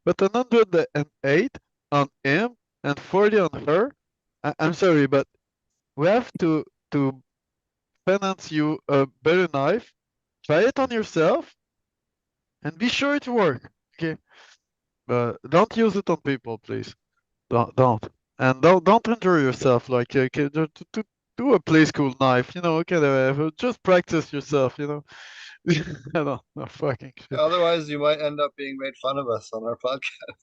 But 108 on him and 40 on her. I'm sorry, but we have to finance you a better knife. Try it on yourself and be sure it works. Okay, but don't use it on people, please. Don't. And don't injure yourself. Like okay, to do a play school knife. You know, okay, just practice yourself. You know. I don't know. Fucking shit. otherwise, you might end up being made fun of us on our podcast.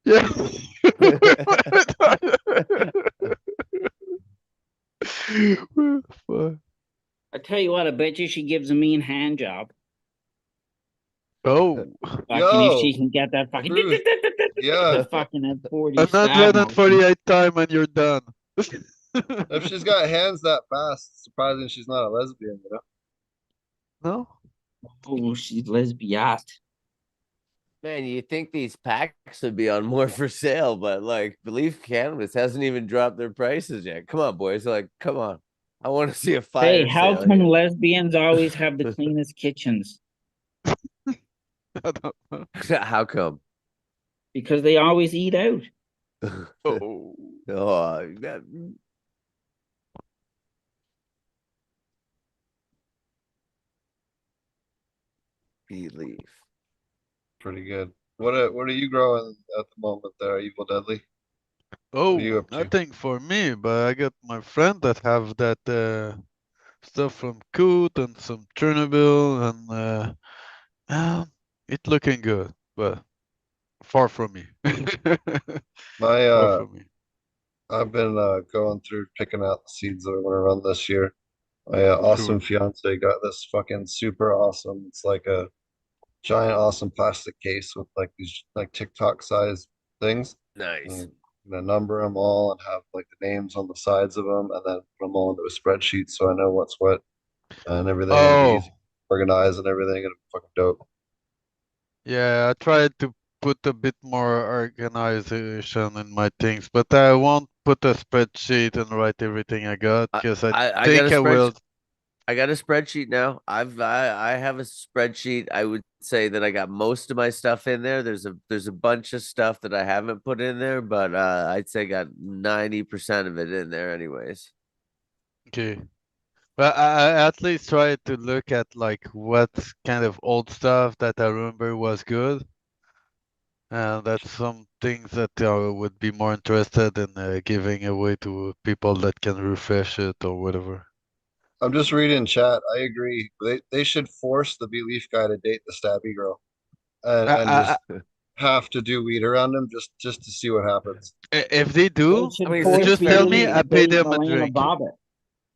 Yeah. Fuck. I tell you what, I bet you she gives a mean hand job. Oh, Fucking Yo, if she can get that fucking truth. Yeah, the fucking at 40 stab motion. 148 time and you're done. if she's got hands that fast, it's surprising she's not a lesbian, you know? No? Oh, she's lesbiat. Man, you think these packs would be on more for sale, but like Belief Cannabis hasn't even dropped their prices yet. Come on, boys. Like, come on. I want to see a fire Hey, how sale come here. lesbians always have the cleanest kitchens? I don't know. How come? Because they always eat out. Oh. Oh, Belief. Pretty good. What are you growing at the moment there, Evil Deadly? Oh, What are you up to? nothing for me, but I got my friend that have that stuff from Coot and some Chernobyl and it looking good, but far from me. My Far from me. I've been going through picking out the seeds that I want to run this year. My awesome Cool. fiance got this fucking super awesome. It's like a giant awesome plastic case with like these like TikTok size things. Nice. And I'm gonna number them all and have like the names on the sides of them, and then put them all into a spreadsheet so I know what's what and everything. It'll be Oh, easy to organize and everything. It'll be fucking dope. yeah, I tried to put a bit more organization in my things, but I won't put a spreadsheet and write everything I got because I I got think a I will. I got a spreadsheet now. I have a spreadsheet. I would say that I got most of my stuff in there. There's a bunch of stuff that I haven't put in there, but I'd say got 90% of it in there anyways. Okay. Well, I at least tried to look at like what kind of old stuff that I remember was good. And that's some things that I would be more interested in giving away to people that can refresh it or whatever. I'm just reading chat. I agree. They should force the Belief guy to date the stabby girl and I, just have to do weed around him just to see what happens. if they They do, should I mean, force just tell me Belief I to pay date them a Milena drink. Bobbitt.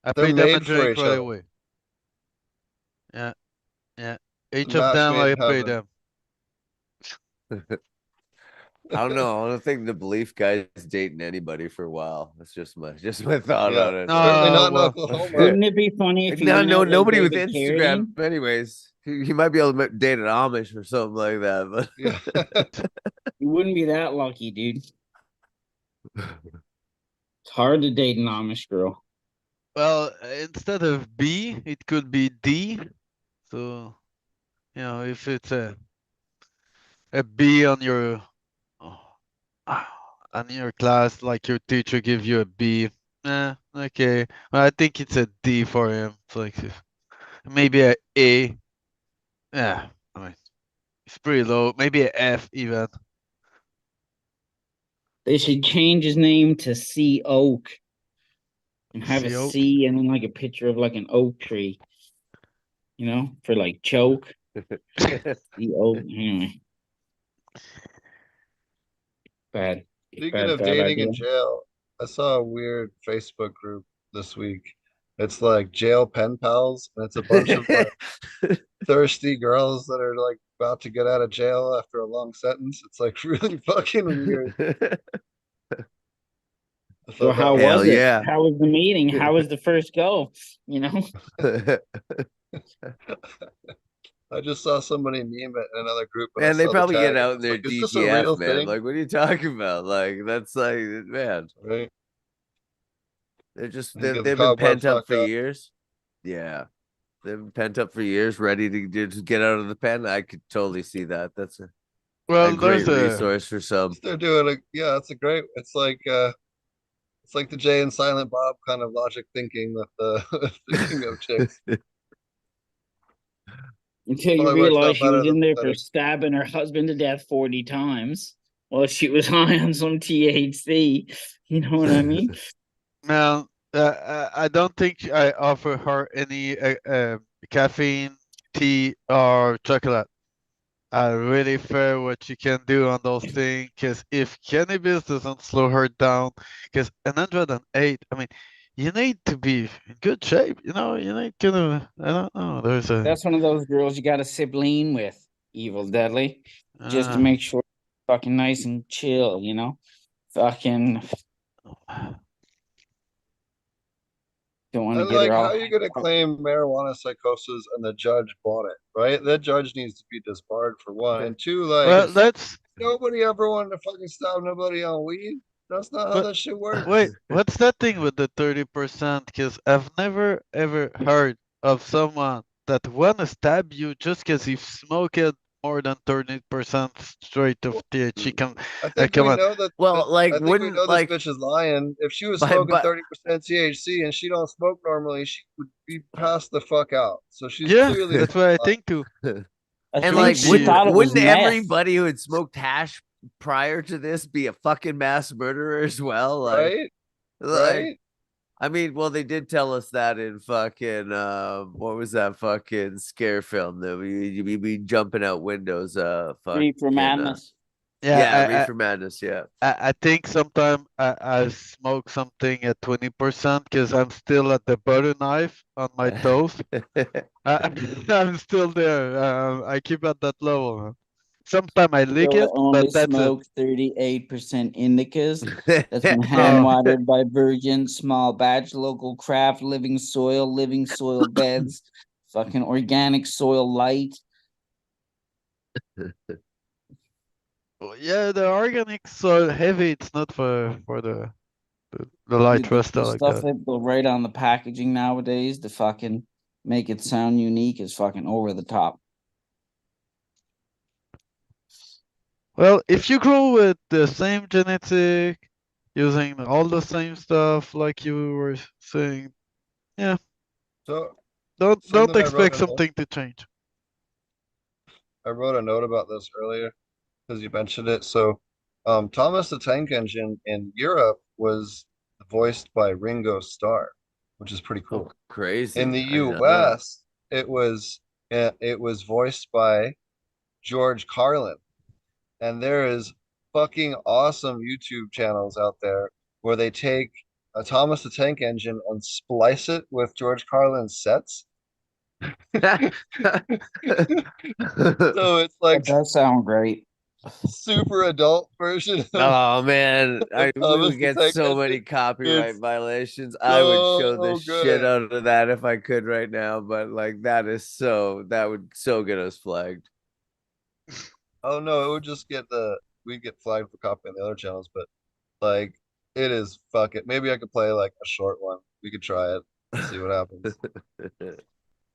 I They're pay them a made for drink each right other. away. Yeah, yeah. Each of Match them made I in pay heaven. them. I don't know. I don't think the belief guy's dating anybody for a while. That's just my thought Yeah, on it. certainly No, not in well, Oklahoma. Wouldn't it be funny if he No, went no, out like nobody with David Instagram. Carradine? Anyways, he might be able to date an Amish or something like that. But Yeah. You wouldn't be that lucky, dude. It's hard to date an Amish girl. well, instead of B, it could be D. So, if it's a B oh, on your class, like your teacher give you a B, okay. Well, I think it's a D for him. It's like maybe a A. Yeah, I mean, it's pretty low. Maybe a F even. They should change his name to C Oak and have a C Oak. C and then like a picture of like an oak tree, for like choke. C Oak. Anyway. Bad. Speaking of Bad dating idea. in jail, I saw a weird Facebook group this week. It's like jail pen pals, and it's a bunch of like thirsty girls that are like about to get out of jail after a long sentence. It's like really fucking weird. I So thought that how was Hell was it? yeah. How was the meeting? How was the first go? I just saw somebody meme it in another group, and I Man, they saw the probably get tag, and out I in was their like, "Is this a DTF, real man. thing?" Like, what are you talking about? Like, that's like, man, Right? they're just You get the they've been cobwebs pent up knocked for out. years. Yeah, they've been pent up for years, ready to just get out of the pen. I could totally see that. That's a Well, great there's a resource for some. They're doing a yeah. It's a great. It's like the Jay and Silent Bob kind of logic thinking with the thinking of chicks. Until you Probably works realize out she better was than in there for pathetic. stabbing her husband to death 40 times while she was high on some THC. You know what I mean? man. I don't think I offer her any caffeine, tea, or chocolate. I really fear what you can do on those things. Because if cannabis doesn't slow her down, because 108, I mean, you need to be in good shape. You need to. I don't know. There's a. That's one of those girls you got to sip lean with, Evil Deadly, just to Uh, make sure fucking nice and chill, Fucking don't want to And get her like, how all. are you gonna claim marijuana psychosis and the judge bought it, right? That judge needs to be disbarred for one, and two, like well, let's. nobody ever wanted to fucking stab nobody on weed. That's not how But that shit works. wait, what's that thing with the 30%? Because I've never ever heard of someone that wanna stab you just because you smoke it more than 30% straight of Well, THC. I think Come we on. know that. Well, like, I think we wouldn't know this like, bitch is lying. If she was but smoking but 30% THC and she don't smoke normally, she would be passed the fuck out. So she's Yeah, clearly that's what I lying. think too. I and think like, she Maybe, thought it was wouldn't meth. everybody who had smoked hash prior to this be a fucking mass murderer as well? Right? Like, Right? I mean, well, they did tell us that in fucking what was that fucking scare film that we be jumping out windows? Free for Fucking madness. yeah, yeah, Reefer Madness. Yeah. I think sometime I smoke something at 20% because I'm still at the butter knife on my toes. I'm still there. I keep at that level. Sometime I lick Girl it, that but only that's it. smoked 38% indicas. That's been hand Oh, watered by virgin, small batch, local craft, living soil beds, fucking organic soil light. yeah, the organics are heavy. It's not for the light rest The like stuff that. that go right on the packaging nowadays to fucking make it sound unique is fucking over the top. Well, if you grow with the same genetic, using all the same stuff like you were saying, yeah, So don't something expect something to change. I wrote a note about this earlier because you mentioned it. So Thomas the Tank Engine in Europe was voiced by Ringo Starr, which is pretty Oh, cool. In crazy! the I didn't know that. US, it was voiced by George Carlin. And there is fucking awesome YouTube channels out there where they take a Thomas the Tank Engine and splice it with George Carlin's sets. So it's That like does sound great. super adult version of Oh man, we Thomas would the get Tank so Engine. many copyright It's violations. I would show the so shit good. out of that if I could right now, but like that would so get us flagged. Oh no, it would just get we'd get flagged for copying the other channels, but like it is fuck it. Maybe I could play like a short one. We could try it, see what happens.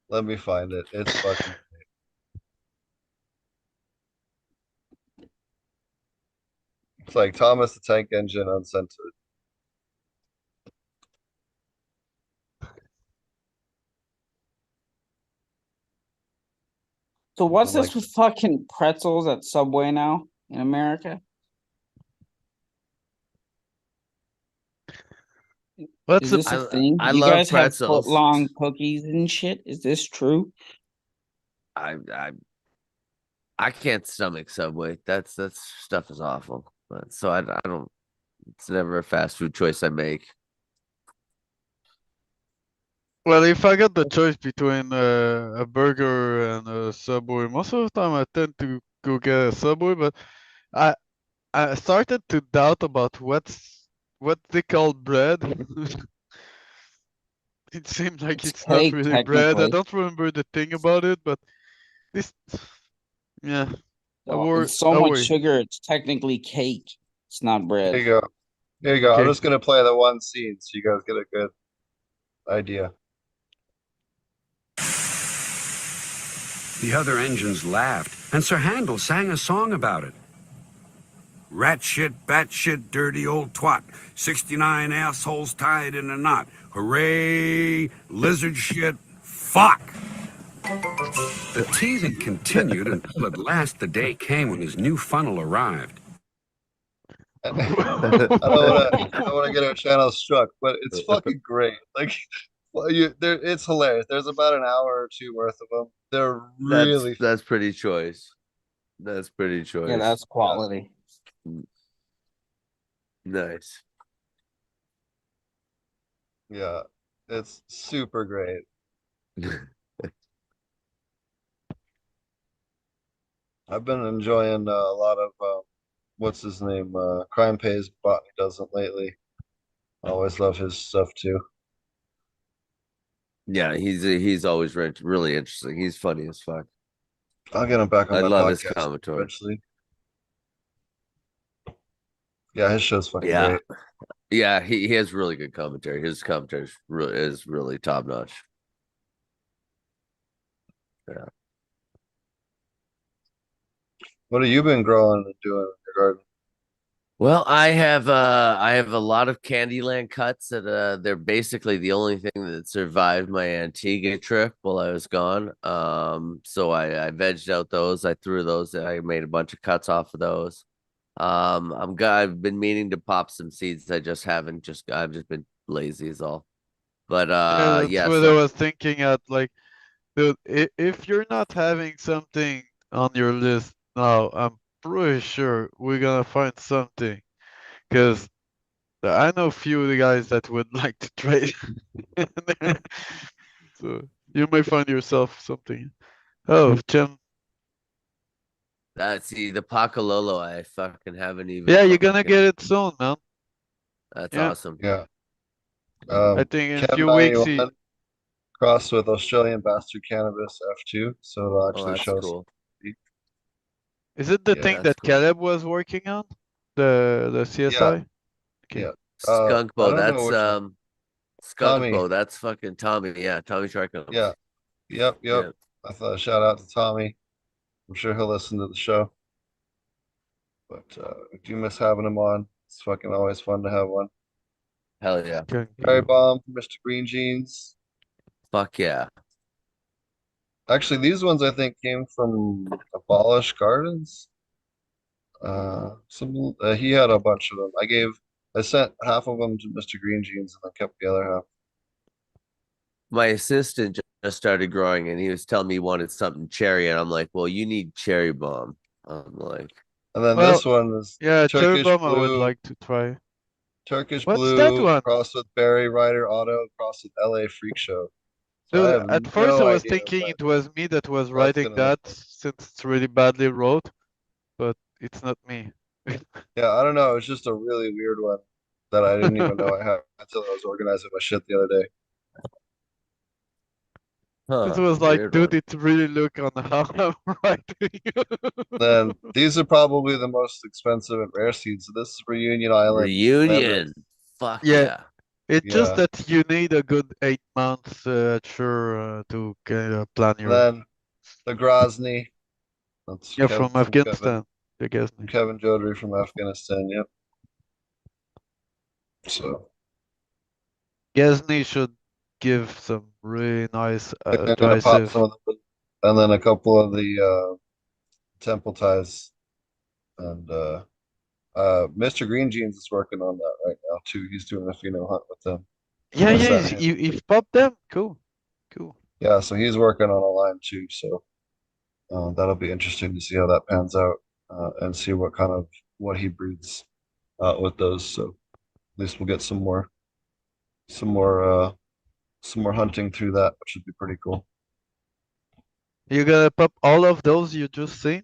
Let me find it. It's fucking it's like Thomas the Tank Engine uncensored. So what's Something this like with fucking pretzels at Subway now in America? What's Is the this a thing? I You love guys have foot pretzels. long cookies and shit? Is this true? I I can't stomach Subway. That's stuff is awful. But so I don't. It's never a fast food choice I make. Well, if I got the choice between a burger and a Subway, most of the time I tend to go get a Subway, but I I started to doubt about what they call bread. It seems like It's it's not cake, really bread. I technically. don't remember the thing about it, but this, yeah, Well, it's so I much worry. sugar, it's technically cake. It's not there bread. you go. There you go. I'm Okay. just gonna play the one scene so you guys get a good idea. The other engines laughed, and Sir Handel sang a song about it. Rat shit, bat shit, dirty old twat. 69 assholes tied in a knot. Hooray! Lizard shit, fuck! The teasing continued until at last the day came when his new funnel arrived. I don't wanna get our channel struck, but it's fucking great. Like well, it's hilarious. There's about an hour or two worth of them. They're really That's pretty choice. That's pretty Yeah, choice. that's quality. Nice. yeah, it's super great. I've been enjoying a lot of what's his name? Crime Pays Botany doesn't lately. I always love his stuff too. Yeah, he's always really interesting. He's funny as fuck. I'll get him back on I my love his podcast commentary. eventually. Yeah, his show's fucking Yeah, great. yeah, he has really good commentary. His commentary is really top notch. Yeah. What have you been growing and doing in your garden? Well, I have a lot of Candyland cuts that they're basically the only thing that survived my Antigua trip while I was gone. So I vegged out those. I threw those. I made a bunch of cuts off of those. I've been meaning to pop some seeds. I've just been lazy is all. But Yeah, that's yeah, what I so was thinking at. Like, dude, if you're not having something on your list now, I'm pretty sure we're gonna find something. Because I know a few of the guys that would like to trade. So you may find yourself something. Oh, Jim. see the Pacololo, I fucking haven't even Yeah, you're gonna fucking get it soon, man. that's Yeah, awesome. Yeah. I think in a Chem few weeks he. 91 crossed with Australian Bastard Cannabis F2, so it'll Oh, actually that's show some. cool. Is it the Yeah, thing That's that cool. Caleb was working on? The Yeah, CSI? Okay. yeah. Skunk I Bow, don't know that's which one. Skunk Tommy. Bow, that's fucking Tommy. Yeah, Tommy Sharkums. Yeah. Yep. Yeah. I thought a shout out to Tommy. I'm sure he'll listen to the show. But I do miss having him on. It's fucking always fun to have one. Hell yeah. Skunk Cherry Bow. Bomb from Mr. Green Jeans. Fuck yeah. Actually, these ones I think came from Abolish Gardens. He had a bunch of them. I sent half of them to Mr. Green Jeans and then kept the other half. My assistant just started growing and he was telling me he wanted something cherry, and I'm like, well, you need cherry bomb. I'm like, And then Well, this one is yeah, Cherry Turkish Bomb I would Blue, like to try. Turkish What's that Blue one? crossed with Barry Rider Auto crossed with LA Freak Show. So I Dude, have at first I no was idea thinking it was me that was what it's writing gonna look that like. since it's really badly wrote. But it's not me. Yeah, I don't know. It's just a really weird one that I didn't even know I had until I was organizing my shit the other day. It Huh, was like, weird dude, one. it's really look on how I'm writing. Then these are probably the most expensive and rare seeds. So this is Reunion Island Reunion. Landrace. Fuck Yeah, yeah. it's just Yeah. that you need a good 8 months, sure, to kind of plan your. Then the Grozny. That's You're from Afghanistan, I guess. Kevin Jodry from Afghanistan. Yep. So Ghazni should give some really nice I'm dry gonna pop some sieve. of the, and then a couple of the temple ties, and Mr. Green Jeans is working on that right now too. He's doing a pheno hunt with them. Yeah, I yeah, sent him. you've popped them? Cool, cool. Yeah, so he's working on a line too. So that'll be interesting to see how that pans out, and see what he breeds with those. So at least we'll get some more some more hunting through that, which would be pretty cool. You gonna pop all of those you just seen?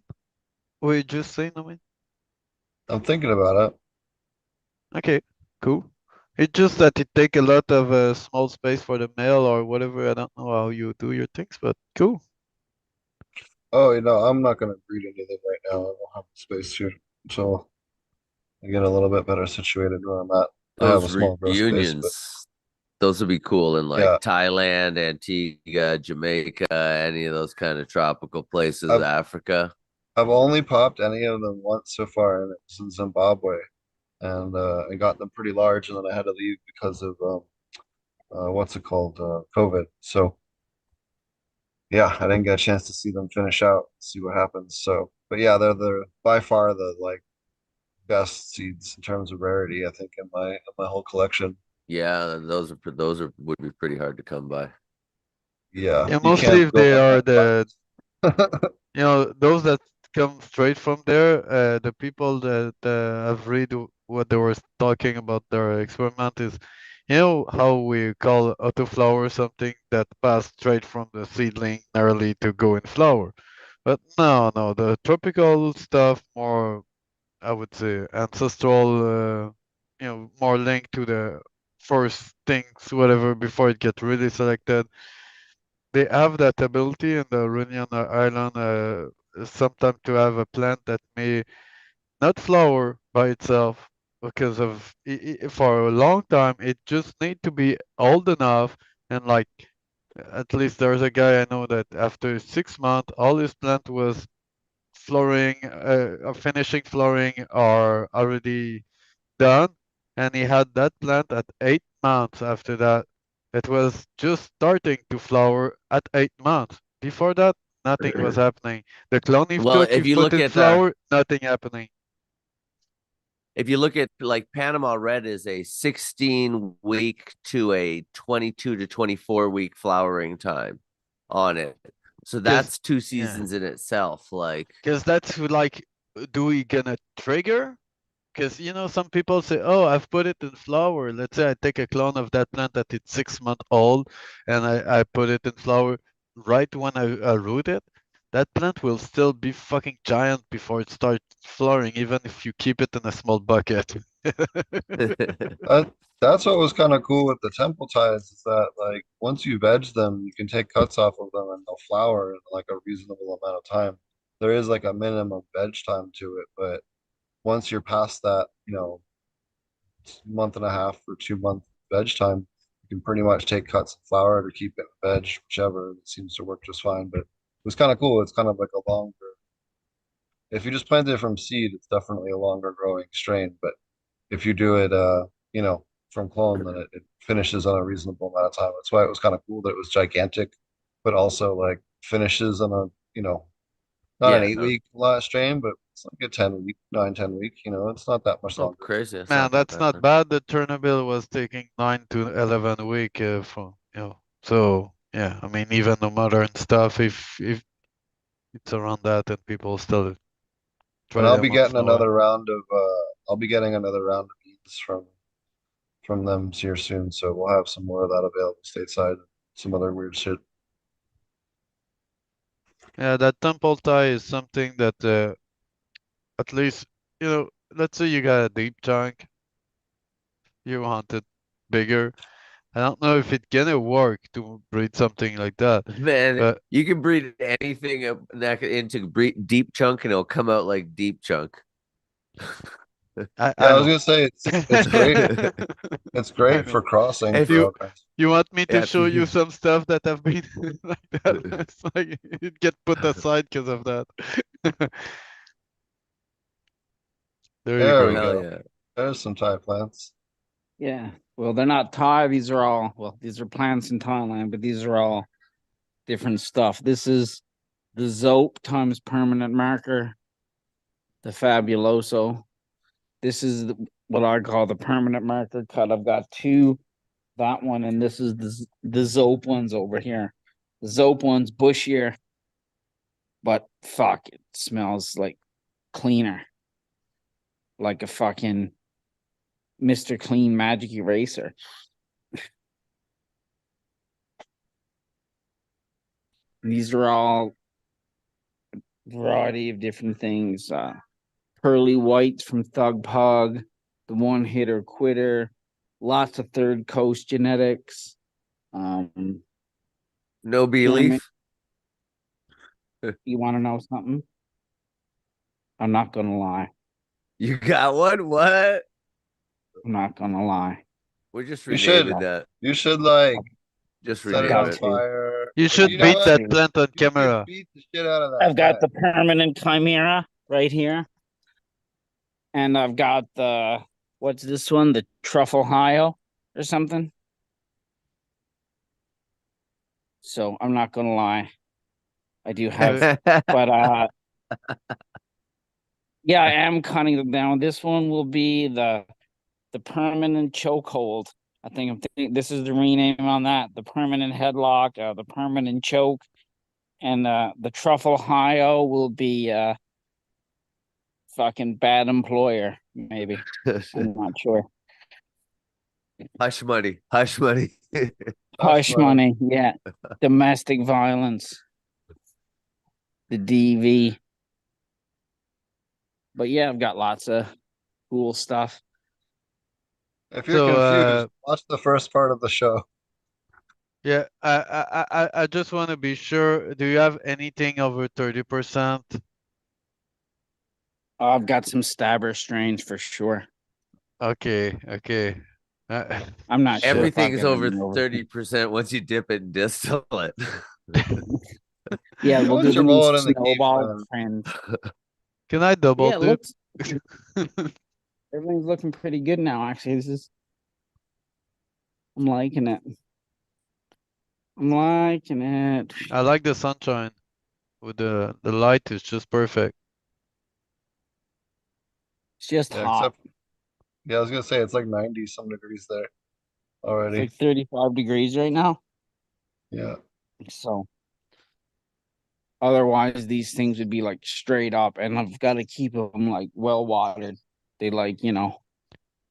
Or you just seen, I mean? I'm thinking about it. Okay, cool. It's just that it take a lot of small space for the mail or whatever. I don't know how you do your things, but cool. Oh, I'm not gonna breed anything right now. I don't have the space here until I get a little bit better situated where I'm at. I have a Those small grow space, but reunions, those would be cool in like yeah, Thailand, Antigua, Jamaica, any of those kind of tropical places, I've Africa. I've only popped any of them once so far, and it was in Zimbabwe, and I got them pretty large, and then I had to leave because of what's it called, COVID. So yeah, I didn't get a chance to see them finish out, see what happens. So, but yeah, they're by far the like best seeds in terms of rarity, I think, in my whole collection. Yeah, those are would be pretty hard to come by. Yeah, Yeah, you mostly can't if go they are unidentified. those that come straight from there, the people that have read what they were talking about their experiment is, how we call autoflower something that passed straight from the seedling early to go in flower. But no, no, the tropical stuff more, I would say, ancestral, more linked to the first things, whatever, before it get really selected. They have that ability in the Reunion Island, sometimes to have a plant that may not flower by itself because of for a long time it just need to be old enough, and like at least there's a guy I know that after 6 months all his plant was flowering, finishing flowering or already done, and he had that plant at 8 months after that. It was just starting to flower at 8 months. Before that, nothing was happening. The clone he Well, took, he put in flower, nothing happening. if you look at like Panama Red is a 16 week to a 22 to 24 week flowering time on it. So Cause that's two yeah, seasons in itself. Like cause that's like, do we gonna trigger? Because some people say, "Oh, I've put it in flower." Let's say I take a clone of that plant that it's 6 months old, and I put it in flower right when I root it. That plant will still be fucking giant before it starts flowering, even if you keep it in a small bucket. That that's what was kind of cool with the temple ties is that like once you veg them, you can take cuts off of them and they'll flower in like a reasonable amount of time. There is like a minimum veg time to it, but once you're past that, month and a half or 2 month veg time, you can pretty much take cuts and flower it or keep it in veg, whichever. It seems to work just fine. But it was kind of cool. It's kind of like a longer. If you just plant it from seed, it's definitely a longer growing strain. But if you do it, from clone, then it finishes on a reasonable amount of time. That's why it was kind of cool that it was gigantic, but also like finishes on a, not an yeah, 8 week strain, but it's like a 10 week, 9, 10 week. It's not that much oh longer. crazy. That's Man, not that that's not bad. bad. The Chernobyl was taking 9 to 11 week for So yeah, I mean, even the modern stuff, if it's around that, and people still And try them on flower. I'll be getting another round of beans from them here soon. So we'll have some more of that available stateside. Some other weird shit. Yeah, that temple tie is something that at least, let's say you got a deep chunk, you want it bigger. I don't know if it's gonna work to breed something like that, Man, but you can breed anything into deep chunk and it'll come out like deep chunk. I Yeah, I was know. gonna say it's great. It's I great know. for crossing If for You all kinds. you want me to Yeah, show you some stuff that have been like that? It's like it get put aside because of that. There you There we go. hell go. yeah. There's some Thai plants. Yeah. Well, they're not Thai. These are all, well, these are plants in Thailand, but these are all different stuff. This is the Zope times permanent marker, the Fabuloso. This is what I call the permanent marker cut. I've got two, that one, and this is the Zope ones over here. The Zope one's bushier, but fuck, it smells like cleaner, like a fucking Mr. Clean Magic Eraser. These are all variety of different things. Pearly whites from Thug Pug, the one hitter quitter, lots of third coast genetics. No bee leaf. You want to know something? I'm not gonna lie. You got one? What? I'm not gonna lie. We're just You should renaming that. you should like Just set it rename got on it. to. fire. You should You know beat what? that plant on You could camera. beat the shit out of that I've got plant. the permanent chimera right here, and I've got the what's this one? The truffle hio or something. So I'm not gonna lie. I do have, but yeah, I am cutting them down. This one will be the permanent chokehold. I think this is the rename on that. The permanent headlock, the permanent choke, and the truffle hio will be fucking bad employer, maybe. I'm not sure. Hush money. Hush money. Hush money, yeah. Domestic violence. The DV. But yeah, I've got lots of cool stuff. If you're So confused, watch the first part of the show. yeah, I just want to be sure. Do you have anything over 30%? I've got some stabber strains for sure. Okay, okay. I'm not sure. Everything's if I've over got any 30% once you dip it and distill it. Yeah, You know we'll what do you're the rolling in the keep, snowball man. trend. Can I double Yeah, it dip? looks everything's looking pretty good now. Actually, I'm liking it. I'm liking it. I like the sunshine with the light is just perfect. It's just Yeah, hot. except I was gonna say it's like 90 some degrees there It's already. like 35 degrees right now. Yeah. So otherwise, these things would be like straight up, and I've got to keep them like well watered. They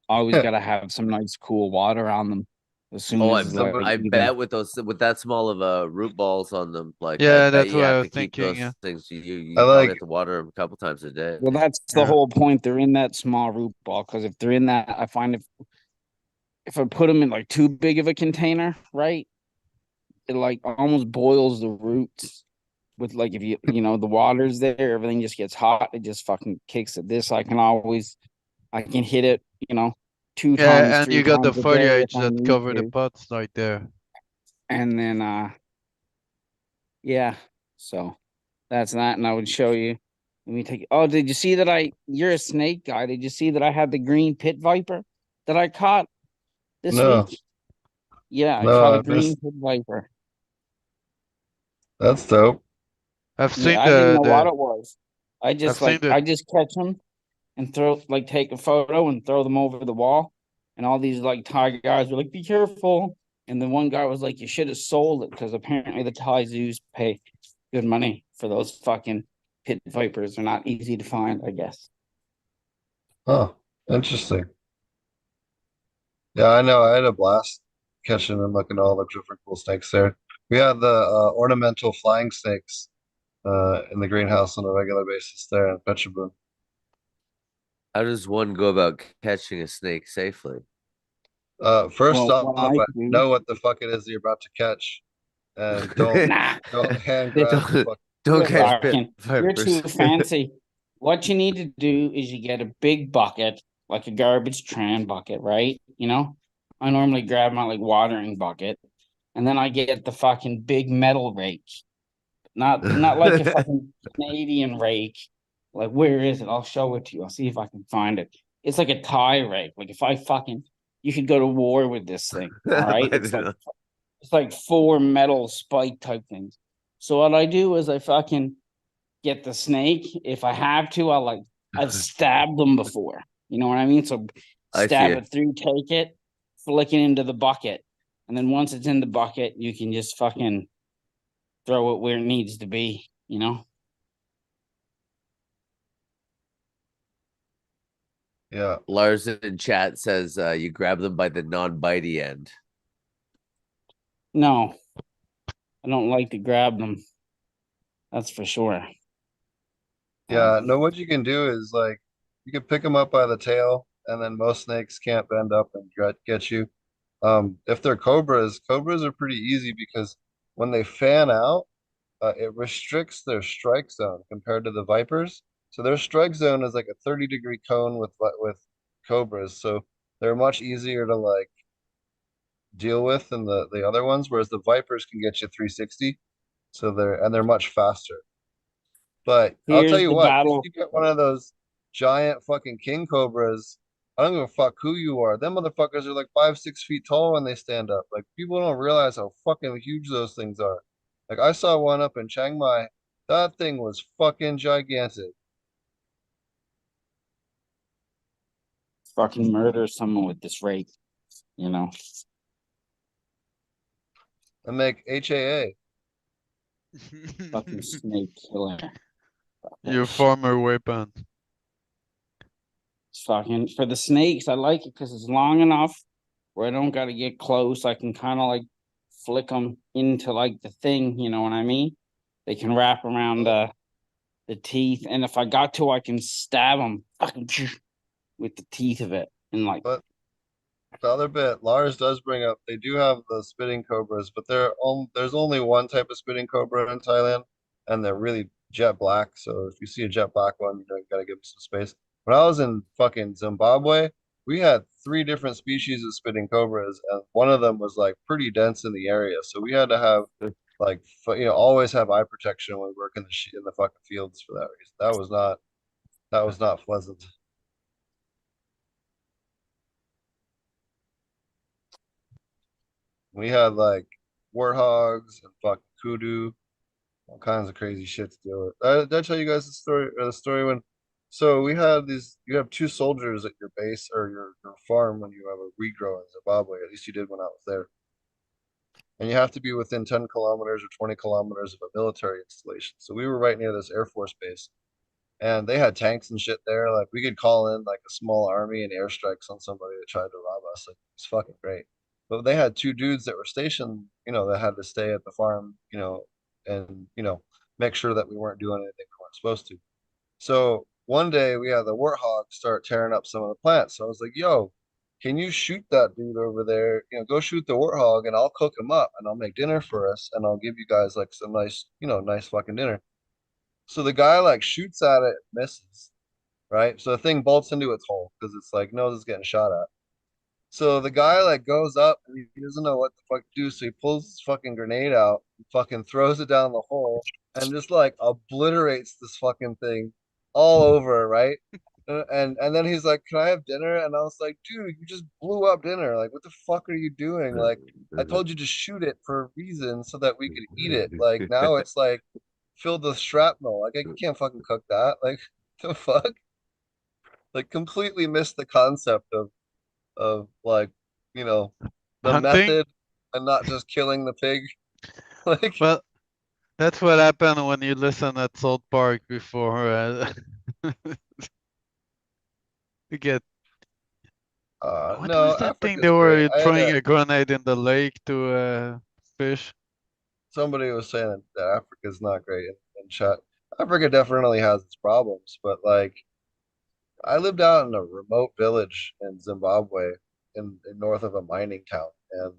always got to have some nice cool water on them. As soon Oh, as like I even bet with that small of root balls on them, like I Yeah, bet that's you what I have was to keep thinking. those Yeah. things. You I probably like have to water them a couple times a day. well, that's the Yeah. whole point. They're in that small root ball because if they're in that, I find if I put them in like too big of a container, right, it like almost boils the roots. With like if the water's there, everything just gets hot. It just fucking kicks it. This I can hit it, 2 times, Yeah, and 3 you got the times a day if foliage I that need cover the to. pots right there. And then yeah, so that's that. And I would show you. Let me take. Oh, did you see that you're a snake guy? Did you see that I had the green pit viper that I caught this no, week? Yeah, I caught no, a I green missed. pit viper. That's dope. I've Yeah, seen I didn't the know what the it was. I've seen the I just catch them and take a photo and throw them over the wall. And all these like Thai guys were like, "Be careful!" And the one guy was like, "You should have sold it because apparently the Thai zoos pay good money for those fucking pit vipers. They're not easy to find, I guess." Oh, interesting. Yeah, I know. I had a blast catching and looking at all the different cool snakes there. We had the ornamental flying snakes in the greenhouse on a regular basis there in Petrobras. How does one go about catching a snake safely? First Well, off, what I do, know what the fuck it is you're about to catch, and don't nah, don't hand this grab the don't fucking don't you're catch controller. pit fucking, you're too vipers. fancy. What you need to do is you get a big bucket, like a garbage tran bucket, right? You know, I normally grab my like watering bucket, and then I get the fucking big metal rake, not like a fucking Canadian rake. Like, where is it? I'll show it to you. I'll see if I can find it. It's like a Thai rake. Like, if I fucking, you could go to war with this thing. All right, I don't know. it's like four metal spike type things. So what I do is I fucking get the snake. If I have to, I've stabbed them before. You know what I mean? So I see stab it. it through, take it, flick it into the bucket. And then once it's in the bucket, you can just fucking throw it where it needs to be, you know? Yeah, Lars in chat says you grab them by the non-bitey end. No, I don't like to grab them. That's for sure. yeah. No, what you can do is like you can pick them up by the tail, and then most snakes can't bend up and get you. If they're cobras, cobras are pretty easy because when they fan out, it restricts their strike zone compared to the vipers. So their strike zone is like a 30-degree cone with cobras, so they're much easier to like deal with than the other ones. Whereas the vipers can get you 360, so they're much faster. But I'll tell Here's you the what, if battle. you get one of those giant fucking king cobras, I don't give a fuck who you are. Them motherfuckers are like 5, 6 feet tall when they stand up. Like people don't realize how fucking huge those things are. Like I saw one up in Chiang Mai. That thing was fucking gigantic. Fucking murder someone with this rake, you know? And make HAA. Fucking snake killer. Fuck Your that shit. former weapon. It's fucking, for the snakes, I like it because it's long enough where I don't got to get close. I can kind of like flick them into like the thing, you know what I mean? They can wrap around the teeth, and if I got to, I can stab them fucking with the teeth of it, and like, But the other bit, Lars does bring up they do have the spitting cobras, but there's only one type of spitting cobra in Thailand, and they're really jet black. So if you see a jet black one, you gotta give them some space. When I was in fucking Zimbabwe, we had 3 different species of spitting cobras, and one of them was like pretty dense in the area. So we had to have like always have eye protection when we work in the fucking fields for that reason. That was not pleasant. We had like warthogs and fucking kudu, all kinds of crazy shit to deal with. Did I tell you guys the story when? So we had these. You have 2 soldiers at your base or your farm when you have a regrow in Zimbabwe. At least you did when I was there. And you have to be within 10 kilometers or 20 kilometers of a military installation. So we were right near this Air Force base, and they had tanks and shit there. Like we could call in like a small army and airstrikes on somebody that tried to rob us. Like it's fucking great. But they had 2 dudes that were stationed, that had to stay at the farm, and make sure that we weren't doing anything we weren't supposed to. So one day we had the warthog start tearing up some of the plants. So I was like, "Yo, can you shoot that dude over there? Go shoot the warthog, and I'll cook him up, and I'll make dinner for us, and I'll give you guys like some nice, nice fucking dinner." So the guy like shoots at it, misses, right? So the thing bolts into its hole because it's like knows it's getting shot at. So the guy like goes up and he doesn't know what the fuck to do. So he pulls his fucking grenade out, and fucking throws it down the hole, and just like obliterates this fucking thing all over, right? And then he's like, "Can I have dinner?" And I was like, "Dude, you just blew up dinner. Like, what the fuck are you doing? Like, I told you to shoot it for a reason so that we could eat it. Like now it's like filled with shrapnel. Like you can't fucking cook that. Like the fuck? Like completely missed the concept of like, you know, the Hunting? method and not just killing the pig. Like Well, that's what happened when you listen at South Park before. You get what no, was that thing they Africa's great. were throwing a grenade in the lake to fish? Somebody was saying that Africa's not great in chat. Africa definitely has its problems, but like I lived out in a remote village in Zimbabwe, in north of a mining town, and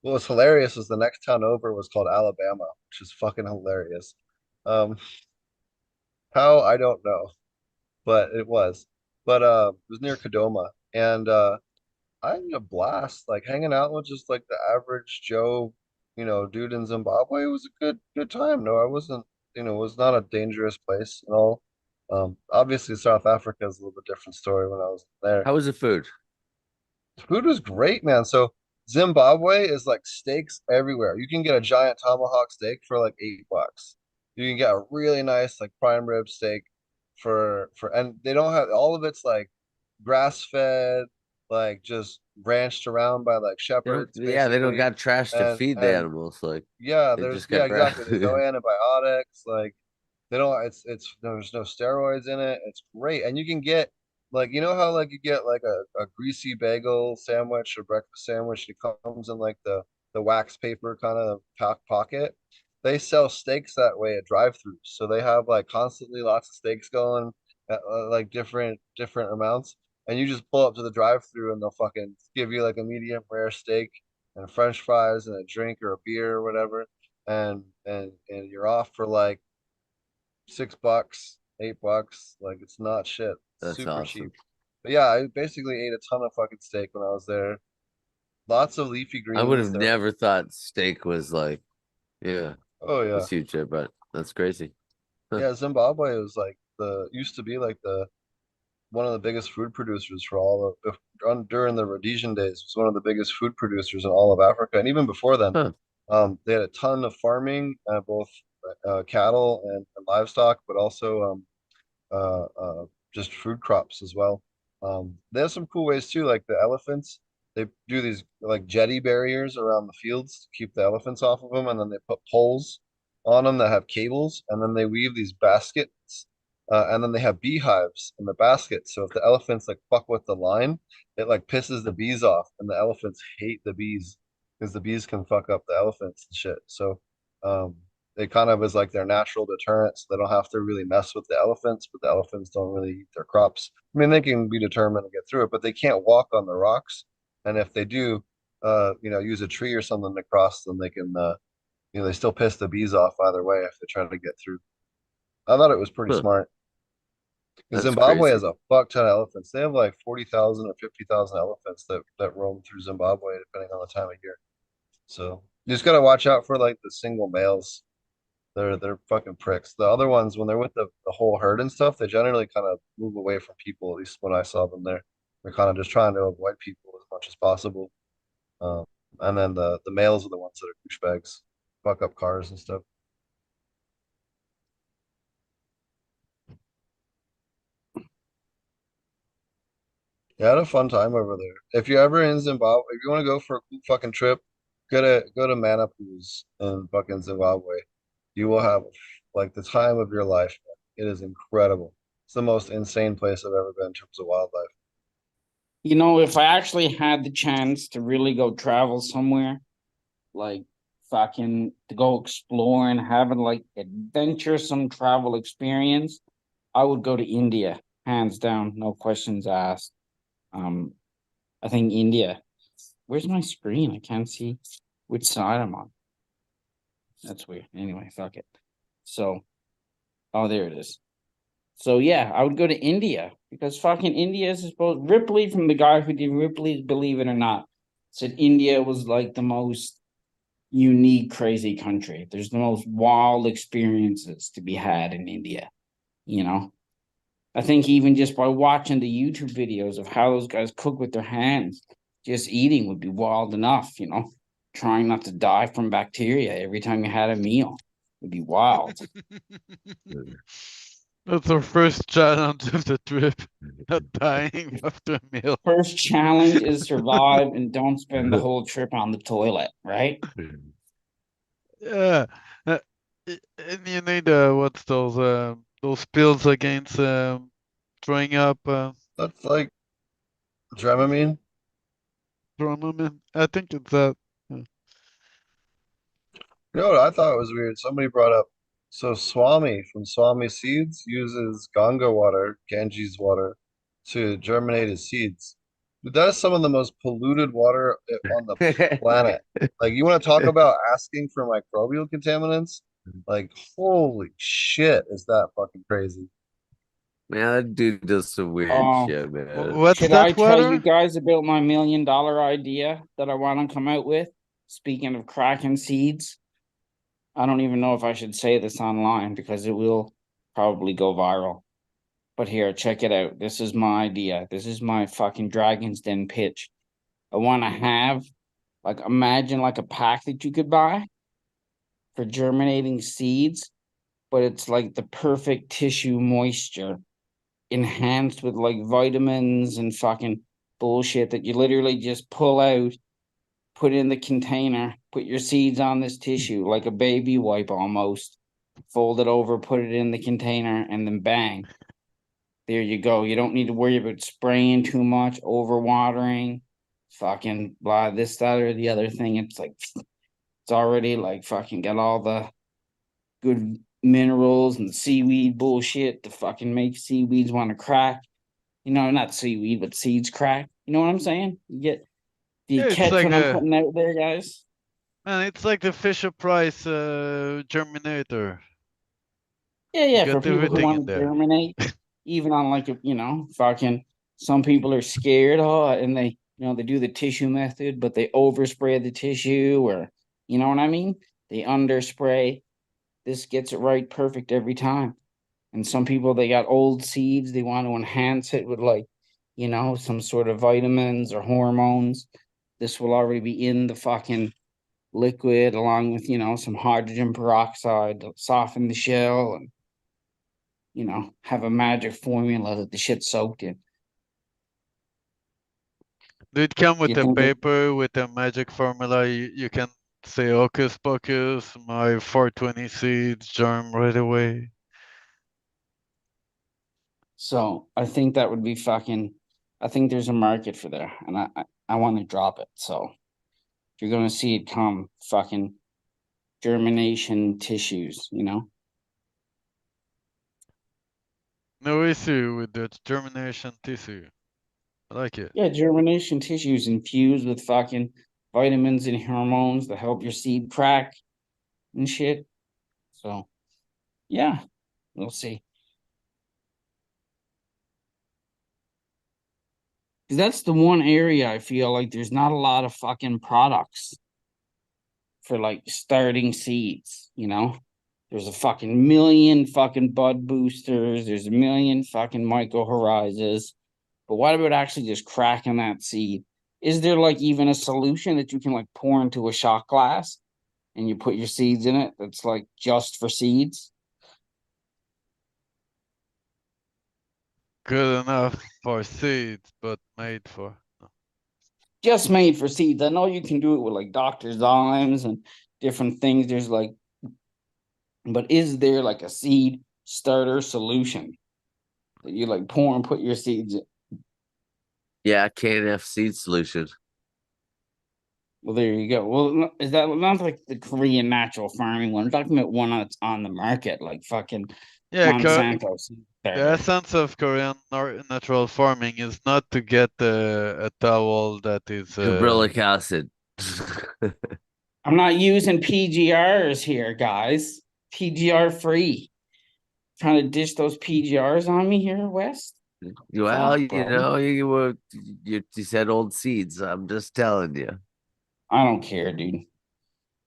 what was hilarious was the next town over was called Alabama, which is fucking hilarious. Um, how I don't know, but it was. But it was near Kadoma, and I had a blast, like hanging out with just like the average Joe, dude in Zimbabwe. It was a good time. No, I wasn't, it was not a dangerous place at all. Obviously South Africa is a little bit different story when I was there. How was the food? Food was great, man. So Zimbabwe is like steaks everywhere. You can get a giant tomahawk steak for like $8. You can get a really nice like prime rib steak and they don't have all of it's like grass fed, like just branched around by like shepherds They don't basically. got trash to feed the And animals. Like yeah, they just yeah, got grass. exactly. There's no antibiotics. Like they don't. There's no steroids in it. It's great, and you can get like how like you get like a greasy bagel sandwich or breakfast sandwich. It comes in like the wax paper kind of pocket. They sell steaks that way at drive-throughs, so they have like constantly lots of steaks going at like different amounts, and you just pull up to the drive-through and they'll fucking give you like a medium rare steak and French fries and a drink or a beer or whatever, and you're off for like $6, $8. Like it's not shit. It's That's super awesome. cheap. But yeah, I basically ate a ton of fucking steak when I was there. Lots of leafy I would greens. have There. never thought steak was like, yeah, Oh yeah, was huge there, but that's crazy. Huh. yeah. Zimbabwe was like the used to be like the one of the biggest food producers for all of during the Rhodesian days was one of the biggest food producers in all of Africa, and even before then, Huh. they had a ton of farming, both cattle and livestock, but also just food crops as well. They have some cool ways too, like the elephants. They do these like jetty barriers around the fields to keep the elephants off of them, and then they put poles on them that have cables, and then they weave these baskets, and then they have beehives in the baskets. So if the elephants like fuck with the line, it like pisses the bees off, and the elephants hate the bees because the bees can fuck up the elephants and shit. So um, it kind of is like their natural deterrent, so they don't have to really mess with the elephants, but the elephants don't really eat their crops. I mean, they can be determined to get through it, but they can't walk on the rocks. And if they do, use a tree or something to cross them, they can, they still piss the bees off either way if they try to get through. I thought it was pretty Huh. smart. That's Zimbabwe crazy. has a fuck ton of elephants. They have like 40,000 or 50,000 elephants that roam through Zimbabwe, depending on the time of year. So you just got to watch out for like the single males. They're fucking pricks. The other ones, when they're with the whole herd and stuff, they generally kind of move away from people. At least when I saw them there, they're kind of just trying to avoid people as much as possible. Um, and then the males are the ones that are douchebags, fuck up cars and stuff. Yeah, I had a fun time over there. If you're ever in Zimbabwe, if you want to go for a cool fucking trip, go to Manapus in fucking Zimbabwe. You will have like the time of your life, man. It is incredible. It's the most insane place I've ever been in terms of wildlife. If I actually had the chance to really go travel somewhere, like fucking to go explore and have like adventuresome travel experience, I would go to India, hands down, no questions asked. Um, I think India. Where's my screen? I can't see which side I'm on. That's weird. Anyway, fuck it. So, oh, there it is. So yeah, I would go to India because fucking India is supposed Ripley from the guy who did Ripley's Believe It or Not said India was like the most unique, crazy country. There's the most wild experiences to be had in India, you know? I think even just by watching the YouTube videos of how those guys cook with their hands, just eating would be wild enough. Trying not to die from bacteria every time you had a meal would be wild. That's our first challenge of the trip. Not dying after a meal. First challenge is survive and don't spend the whole trip on the toilet, right? Yeah. And you need what's those pills against throwing up That's like Dramamine. Dramamine. I think it's that. You know what I thought was weird? Somebody brought up So Swami from Swami Seeds uses Ganga water, Ganges water, to germinate his seeds. But that is some of the most polluted water on the planet. Like, you want to talk about asking for microbial contaminants? Like, holy shit, is that fucking crazy? Man, that dude does some weird Oh, shit, man. What's should I that tell you water? guys about my $1 million idea that I want to come out with? Speaking of cracking seeds, I don't even know if I should say this online because it will probably go viral. But here, check it out. This is my idea. This is my fucking Dragon's Den pitch. I want to have, like, imagine like a pack that you could buy for germinating seeds, but it's like the perfect tissue moisture enhanced with like vitamins and fucking bullshit that you literally just pull out, put in the container, put your seeds on this tissue like a baby wipe almost, fold it over, put it in the container, and then bang. There you go. You don't need to worry about spraying too much, overwatering, fucking blah, this, that, or the other thing. It's like it's already like fucking got all the good minerals and seaweed bullshit to fucking make seaweeds want to crack. You know, not seaweed, but seeds crack. You know what I'm saying? Do you Yeah, it's catch like what I'm putting out there, guys? man, it's like the Fisher Price germinator. Yeah, You for got people who everything in want to there. germinate, even on like fucking some people are scared, and they do the tissue method, but they overspray the tissue, or you know what I mean? They underspray. This gets it right perfect every time. And some people they got old seeds, they want to enhance it with like, some sort of vitamins or hormones. This will already be in the fucking liquid along with, some hydrogen peroxide to soften the shell and, have a magic formula that the shit's soaked in. Do it come Do with you a think that? paper with a magic formula? You can say hocus pocus, my 420 seeds germ right away. So I think that would be fucking. I think there's a market for there, and I want to drop it. So you're gonna see it come, fucking germination tissues. No issue with the germination tissue. I like it. Yeah, germination tissues infused with fucking vitamins and hormones to help your seed crack and shit. So yeah, we'll see. 'Cause that's the one area I feel like there's not a lot of fucking products for like starting seeds. There's a fucking million fucking bud boosters, there's a million fucking mycorrhizas. But what about actually just cracking that seed? Is there like even a solution that you can like pour into a shot glass and you put your seeds in it that's like just for seeds? Good enough for seeds, but made for. Just made for seeds. I know you can do it with like Dr. Zymes and different things. There's like, but is there like a seed starter solution that you like pour and put your seeds in? Yeah, KNF seed solution. Well, there you go. Well, is that not like the Korean natural farming one? I'm talking about one that's on the market, like fucking Yeah, Monsanto seed the starter. essence of Korean natural farming is not to get a towel that is Gibberellic acid. I'm not using PGRs here, guys. PGR free. Trying to dish those PGRs on me here, West? Well, Fuck, bro. you said old seeds. I'm just telling you. I don't care, dude.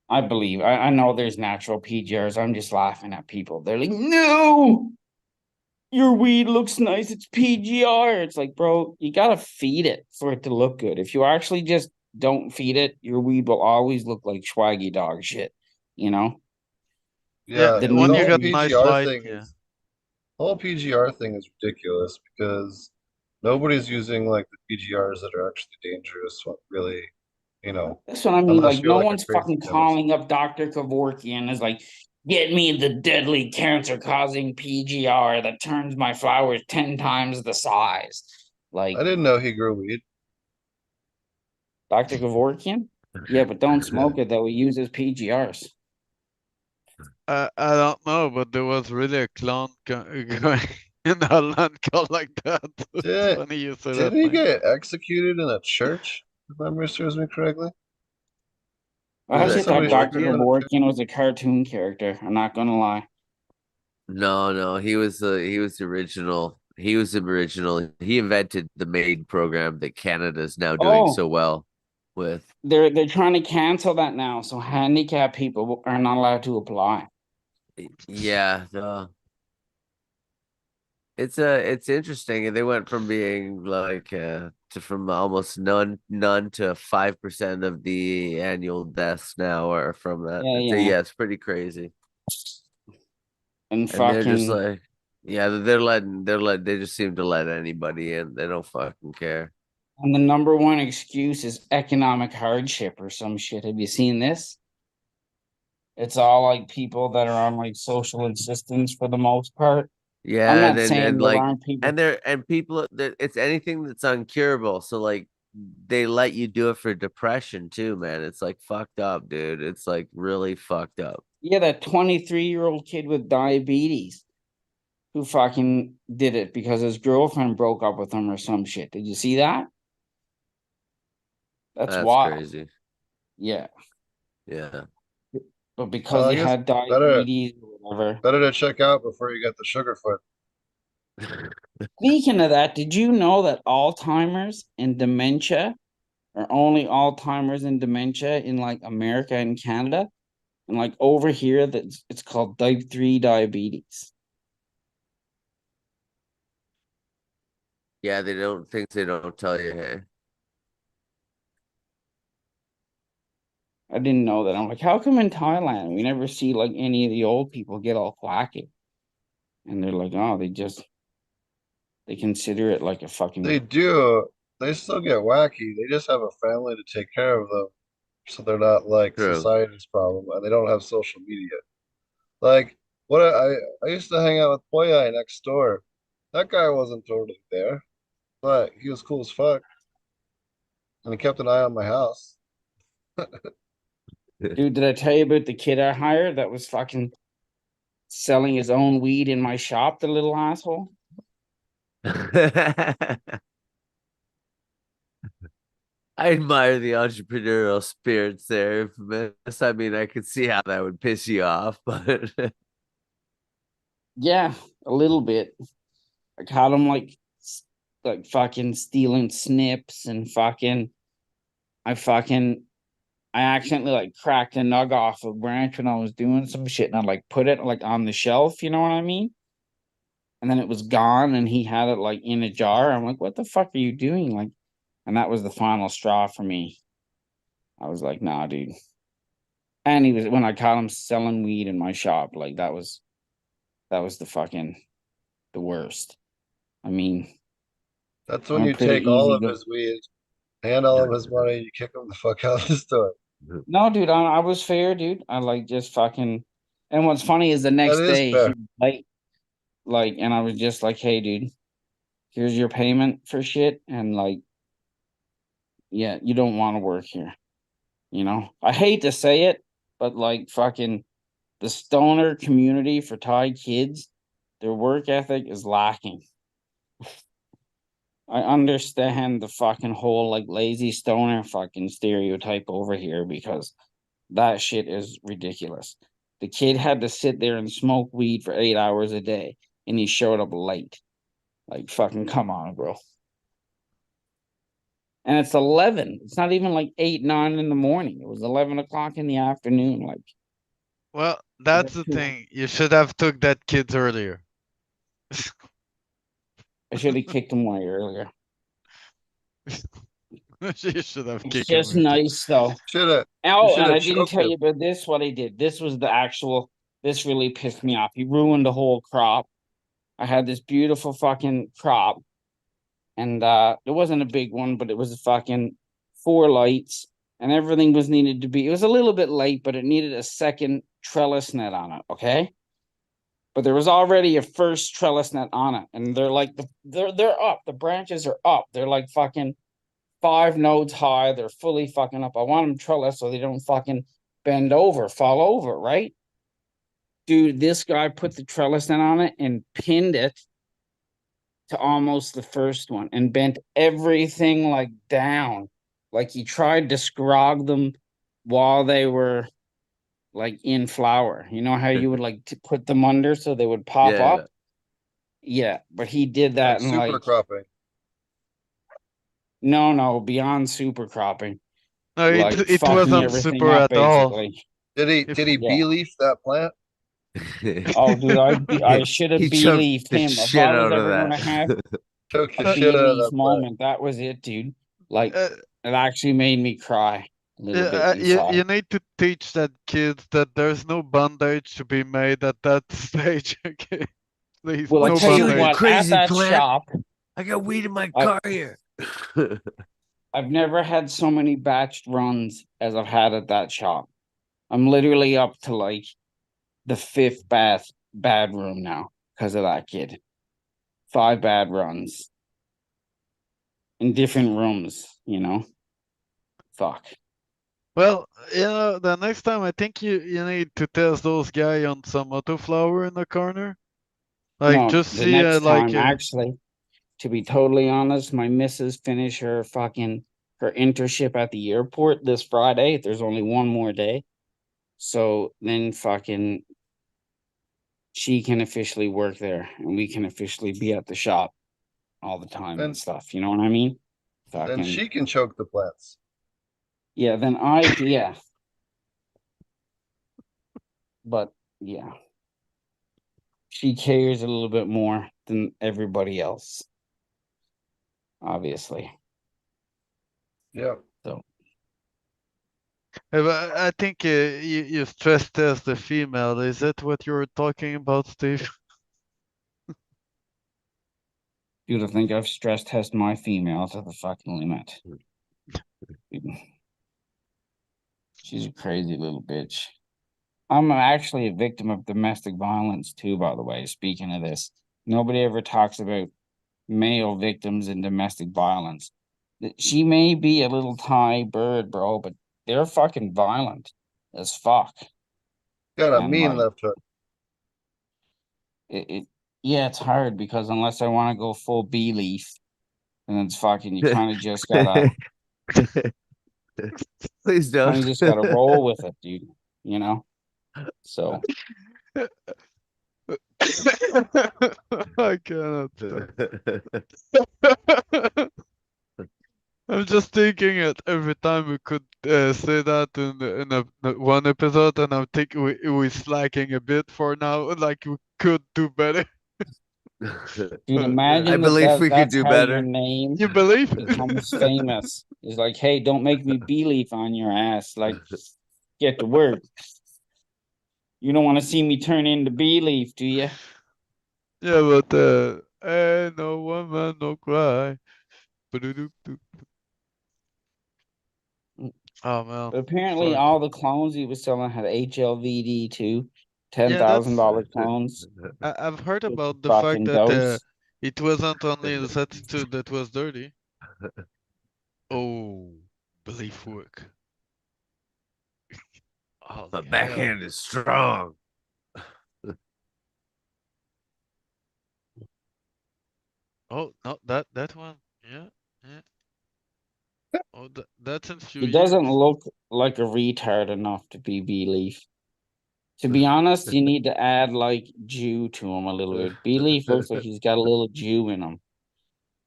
I believe. I know there's natural PGRs. I'm just laughing at people. They're like, no, your weed looks nice. It's PGR. It's like, bro, you gotta feed it for it to look good. If you actually just don't feed it, your weed will always look like swaggy dog shit. You know? yeah. Yeah, The When the you whole got nutrient. nice PGR light, thing yeah. is the whole PGR thing is ridiculous because nobody's using like the PGRs that are actually dangerous, really, you know, That's what I mean. unless Like, you're no like a one's crazy fucking chemist. calling up Dr. Kevorkian is like, get me the deadly cancer causing PGR that turns my flowers 10 times the size. Like, I didn't know he grew weed. Dr. Kevorkian? Yeah, but don't smoke it though. He uses PGRs. I don't know, but there was really a clown going in Holland called like that. It's Did funny you say did that he name. get executed in a church? If memory serves me correctly. I Was Didn't actually that thought somebody shoot Dr. him in Kevorkian? a church? Kevorkian was a cartoon character. I'm not gonna lie. No, he was original. He was original. He invented the MAID program that Canada's now doing Oh, so well with. they're trying to cancel that now, so handicapped people are not allowed to apply. Yeah, no. It's interesting. And they went from being like to from almost none to 5% of the annual deaths now are from that. Yeah, yeah. Yeah, it's pretty crazy. And And they're just fucking like, yeah, they just seem to let anybody in. They don't fucking care. and the number one excuse is economic hardship or some shit. Have you seen this? It's all like people that are on like social assistance for the most part. I'm Yeah, not saying and there like aren't people. and there and people that it's anything that's uncurable. So like they let you do it for depression too, man. It's like fucked up, dude. It's like really fucked up. Yeah, that 23-year-old kid with diabetes who fucking did it because his girlfriend broke up with him or some shit. Did you see that? That's That's wild. crazy. Yeah. Yeah. But because Well, I he guess had better diabetes or whatever. better to check out before you get the sugar foot. Speaking of that, did you know that Alzheimer's and dementia are only Alzheimer's and dementia in like America and Canada? And like over here, that it's called type 3 diabetes. Yeah, they don't tell you, hey. I didn't know that. I'm like, how come in Thailand we never see like any of the old people get all quacky? And they're like, oh, they consider it like a fucking They do. They still get wacky. They just have a family to take care of them, so they're not like True. society's problem, and they don't have social media. Like what I used to hang out with Boy next door. That guy wasn't totally there, but he was cool as fuck, and he kept an eye on my house. dude. Did I tell you about the kid I hired that was fucking selling his own weed in my shop? The little asshole. I admire the entrepreneurial spirits there. Infamous. I mean, I could see how that would piss you off, but Yeah, a little bit. I caught him like fucking stealing snips and I fucking I accidentally like cracked a nug off a branch when I was doing some shit and I like put it like on the shelf, you know what I mean? And then it was gone and he had it like in a jar. I'm like, what the fuck are you doing? Like, and that was the final straw for me. I was like, nah, dude. And he was when I caught him selling weed in my shop, like that was the worst. I mean, That's I'm when a you pretty take all easy of go. his weed and all of his money, you kick him the fuck out of the store. No, dude, I was fair, dude. I like just fucking. And what's funny is the That next is day he fair. was late, like, and I was just like, "Hey, dude, here's your payment for shit," and like, yeah, you don't want to work here. You know, I hate to say it, but like, fucking, the stoner community for Thai kids, their work ethic is lacking. I understand the fucking whole like lazy stoner fucking stereotype over here because that shit is ridiculous. The kid had to sit there and smoke weed for 8 hours a day and he showed up late. Like fucking come on, bro. And it's 11. It's not even like 8, 9 in the morning. It was 11 o'clock in the afternoon. Like Well, I that's got the two. thing. You should have took that kids earlier. I should have kicked him way earlier. You should have It's kicked him just earlier. nice though. Should have you Oh, should and have I didn't choked tell you him. about this, what he did. This was the actual, this really pissed me off. He ruined the whole crop. I had this beautiful fucking crop, and it wasn't a big one, but it was a fucking 4 lights, and everything was needed to be. It was a little bit late, but it needed a second trellis net on it. Okay, but there was already a first trellis net on it, and they're like they're up. The branches are up. They're like fucking 5 nodes high. They're fully fucking up. I want them trellis so they don't fucking bend over, fall over, right? Dude, this guy put the trellis in on it and pinned it to almost the first one and bent everything like down. Like he tried to scrog them while they were like in flower. You know how you would like to put them under so they would pop Yeah. up? Yeah, but he did that Like and super like cropping. no, beyond super cropping. No, Like it fucking wasn't everything super up at all. basically. If Did he Yeah. bee-leaf that plant? Oh, dude, I should have He choked believed the him. If shit I was out of ever gonna have that. Choked the a shit out of belief that plant. moment, that was it, dude. Like uh, it actually made me cry a little bit inside. you need to teach that kids that there's no bondage to be made at that stage. Okay, please. Well, I no tell you bondage. what, at crazy that plant. shop, I got weed in my I- car here. I've never had so many batched runs as I've had at that shop. I'm literally up to like the 5th bad room now because of that kid. 5 bad runs in different rooms, you know. Fuck. Well, the next time I think you need to test those guy on some autoflower in the corner. Like No, just the see next like time, actually, to be totally honest, my missus finished her internship at the airport this Friday. There's only one more day. So then fucking she can officially work there and we can officially be at the shop all the time and And stuff. You know what I mean? then Fucking she can choke the plants. yeah, yeah. But yeah. She cares a little bit more than everybody else. Obviously. Yeah. So I think you stress test the female. Is that what you were talking about, Steve? dude, I think I've stress tested my female to the fucking limit. She's a crazy little bitch. I'm actually a victim of domestic violence too, by the way. Speaking of this, nobody ever talks about male victims in domestic violence. She may be a little Thai bird, bro, but they're fucking violent as fuck. Got a And mean like left hook. yeah, it's hard because unless I want to go full bee leaf, and it's fucking you kind of just gotta Please don't. roll with it, dude. You know? So I cannot. I'm just thinking it every time we could say that in one episode, and I'm thinking we slacking a bit for now. Like we could do better. dude, imagine I believe we could that's do how your better. name You believe? becomes famous. It's like, hey, don't make me bee leaf on your ass. Like, get to work. You don't want to see me turn into bee leaf, do you? Yeah, but hey, no one man, no cry. Ba-do-do-do. Oh man. But apparently, Fuck. all the clones he was selling had HLVD too. Yeah, that's $10,000 clones. I've heard with about the fucking fact that dose. it wasn't only his attitude that was dirty. Oh, belief work. Oh, The backhand is strong. Oh no, that one. Yeah, yeah. Oh, that's in few He doesn't years. look like a retard enough to be B-Leaf. To be honest, you need to add like Jew to him a little bit. B-Leaf looks like he's got a little Jew in him.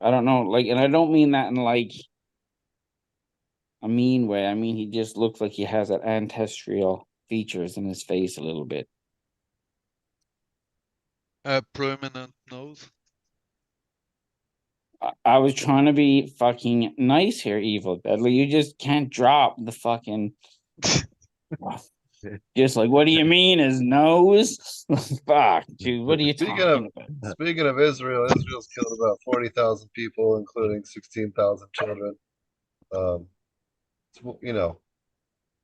I don't know, like, and I don't mean that in like a mean way. I mean he just looks like he has that ancestral features in his face a little bit. Prominent nose. I was trying to be fucking nice here, Evil Deadly. You just can't drop the fucking. Just like, what do you mean his nose? Fuck, dude. What are you talking about? Speaking of Israel, Israel's killed about 40,000 people, including 16,000 children. You know,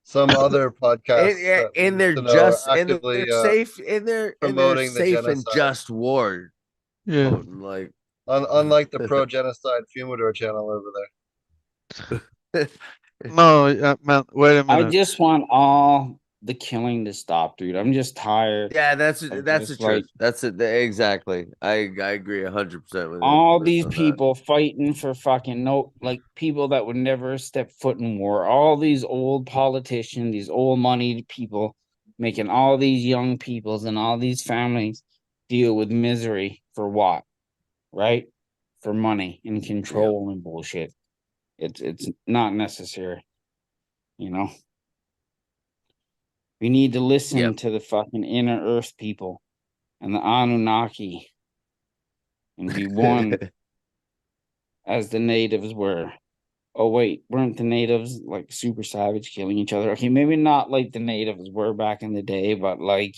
some other podcasts And they're just actively actively safe and they're promoting the safe and genocide. just war. Yeah. Like Unlike the pro-genocide Fumador channel over there. No, man. Wait a minute. I just want all the killing to stop, dude. I'm just tired. Yeah, that's the just, truth. That's it. Exactly. I agree 100% with all it these on that. people fighting for fucking people that would never step foot in war. All these old politicians, these old moneyed people making all these young peoples and all these families deal with misery for what? Right? For money and control and bullshit. It's not necessary, you know. We need to listen to the fucking inner earth people and the Anunnaki and be one as the natives were. Oh wait, weren't the natives like super savage, killing each other? Okay, maybe not like the natives were back in the day, but like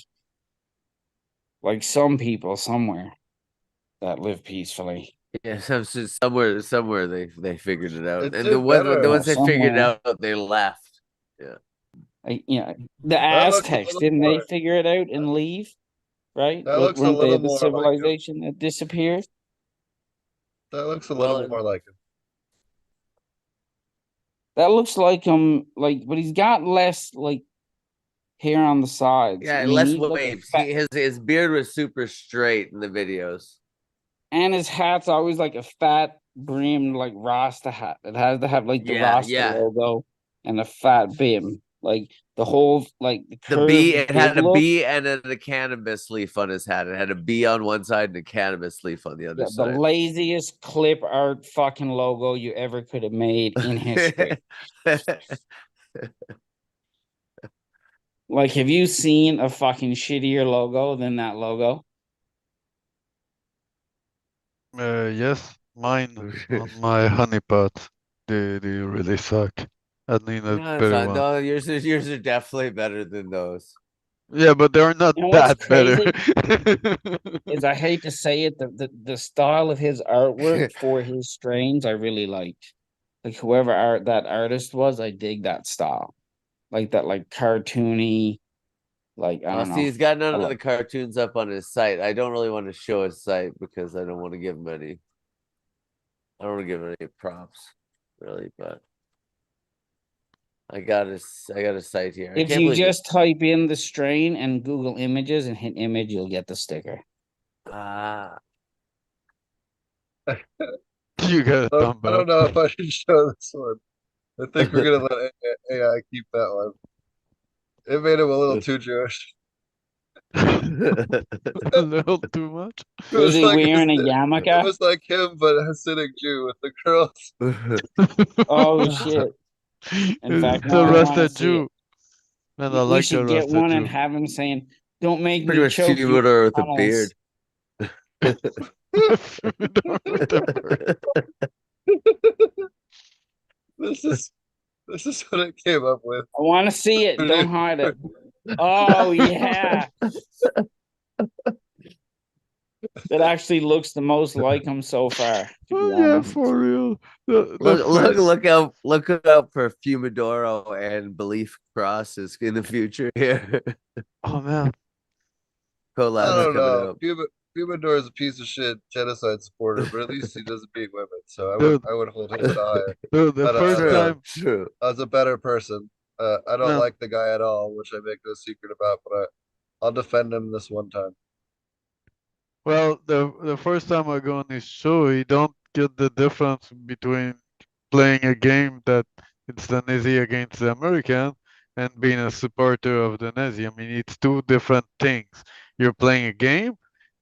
some people somewhere that live peacefully. Yeah, somewhere they figured it out, It and the did better. ones they figured Somewhere. out, they left. Yeah. The That looks a Aztecs, little didn't they more. figure it out and leave? Right? That looks a Weren't they little the more like him. civilization that disappeared? That looks a little Well, more like him. That looks like him, but he's got less hair on the sides. yeah, I mean, less he's like a waves. fat, His beard was super straight in the videos. and his hat's always like a fat brimmed like Rasta hat. It has to have like the Yeah, Rasta yeah. logo and a fat brim. Like the whole the The curved bee, it had big a look. bee and a cannabis leaf on his hat. It had a bee on one side and a cannabis leaf on the other Yeah, the side. laziest clip art fucking logo you ever could have made in history. Like, have you seen a fucking shittier logo than that logo? Yes, mine on my honeypot. They really suck. I need a No, it's better not. one. No, yours are definitely better than those. Yeah, but they're not And what's that better. is I hate to say it, the style of his artwork for his strains I really liked. Like whoever that artist was, I dig that style. Like that cartoony, I don't See, know. he's got none I of like the cartoons up on his site. I don't really want to show his site because I don't want to give him any. I don't want to give him any props, really. But I got a site here. I if can't you believe it. just type in the strain and Google images and hit image, you'll get the sticker. Ah, You got a thumb I don't up. know if I should show this one. I think we're gonna let AI keep that one. It made him a little too Jewish. A little too much. It Was was he like wearing a it yarmulke? was like him, but a Hasidic Jew with the curls. Oh shit! In fact, It's now a I want to rusted see it. Jew. And I We like a should get rusted one and Jew. have him saying, "Don't make pretty me much choke you, Theodore with a McDonald's." beard. With a bird. This is this is what it came up with. I want to see it. Don't hide it. Oh yeah, that actually looks the most like him so far. To be Oh yeah, honest. for real. The first, Look out for Fumidoro and Belief Crosses in the future here. oh man, I Collabs don't coming know. out. Humidor is a piece of shit genocide supporter, but at least he doesn't beat women, so dude, I would hold him at a higher. the But first time, True. as a better person, I don't man, like the guy at all, which I make no secret about. But I'll defend him this one time. well, the first time I go on his show, you don't get the difference between playing a game that it's the Nazi against the American and being a supporter of the Nazi. I mean, it's two different things. You're playing a game.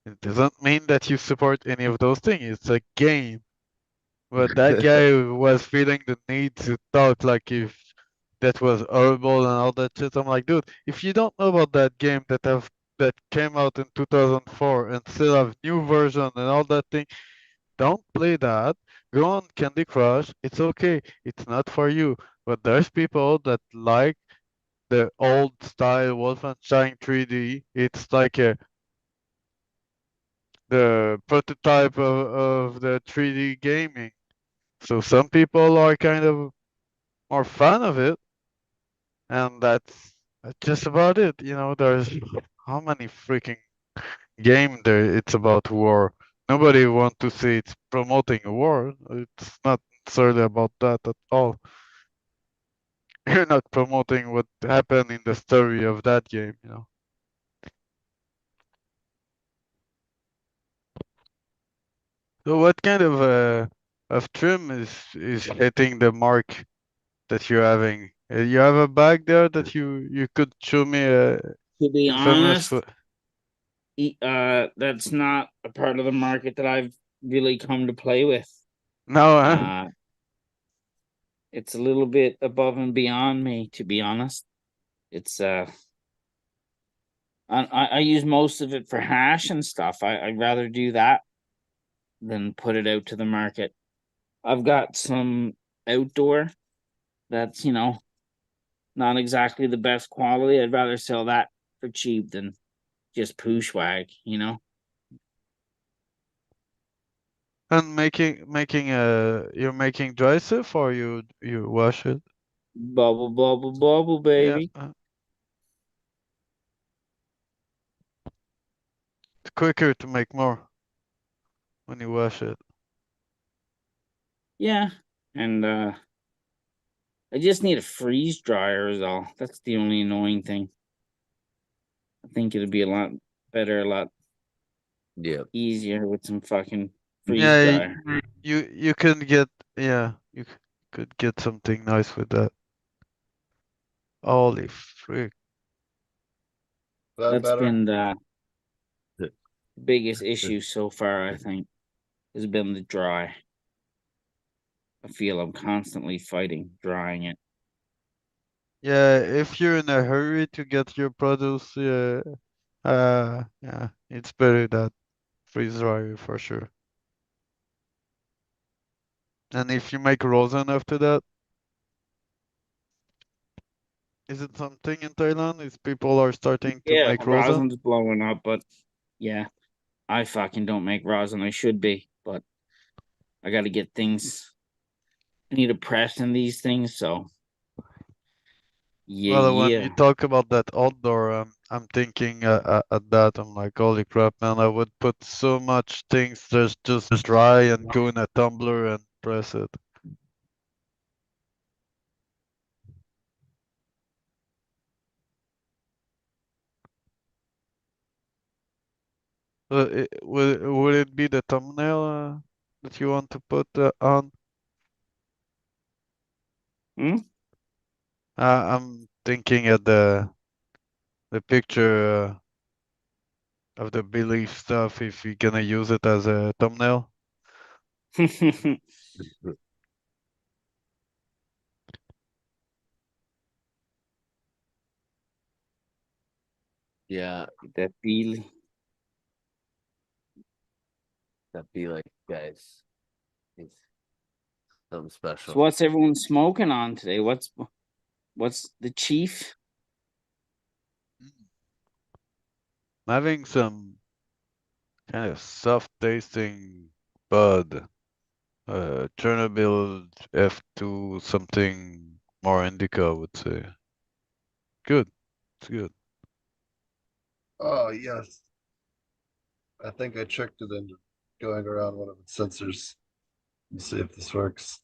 It doesn't mean that you support any of those things. It's a game. But that guy was feeling the need to talk like if that was horrible and all that shit. I'm like, dude, if you don't know about that game that came out in 2004 and still have new version and all that thing, don't play that. Go on Candy Crush. It's okay. It's not for you. But there's people that like the old style Wolfenstein 3D. It's like the prototype of the 3D gaming. So some people are kind of more fan of it, and that's just about it. You know, there's how many freaking game there it's about war. Nobody want to say it's promoting a war. It's not necessarily about that at all. you're not promoting what happened in the story of that game, you know. So what kind of trim is hitting the mark that you're having? You have a bag there that you could show me To be infamous honest, for. that's not a part of the market that I've really come to play with. No, It's a little bit above and beyond me, to be honest. It's I use most of it for hash and stuff. I'd rather do that than put it out to the market. I've got some outdoor that's, not exactly the best quality. I'd rather sell that for cheap than just poo swag. and you're making dry stuff or you wash it? Bubble, bubble, bubble, Yeah, baby. it's quicker to make more when you wash it. Yeah. And I just need a freeze dryer is all. That's the only annoying thing. I think it'd be a lot better, a lot Yeah. easier with some fucking freeze Yeah, dryer. you can get you could get something nice with that. Holy frick! Is that That's better? been the biggest issue so far, I think, has been the dry. I feel I'm constantly fighting drying it. Yeah, if you're in a hurry to get your produce, yeah, it's better that freeze dryer for sure. And if you make rosin after that, is it something in Thailand? Is people are starting to Yeah, make rosin? rosin's blowing up, but yeah, I fucking don't make rosin. I should be, but I got to get things. I need to press in these things, so yeah, Well, when you yeah. talk about that outdoor, I'm thinking at that. I'm like, holy crap, man! I would put so much things just dry and go in a tumbler and press it. Would it be the thumbnail that you want to put on? Hmm? I'm thinking at the picture of the belief stuff. If you're gonna use it as a thumbnail. Yeah. That feel. That'd be like, guys, it's something So special. what's everyone smoking on today? What's the chief? I'm having some kind of soft tasting bud. Chernobyl F2 something more indica, I would say. Good. It's good. Oh, yes. I think I tricked it into going around one of its sensors. Let's see if this works.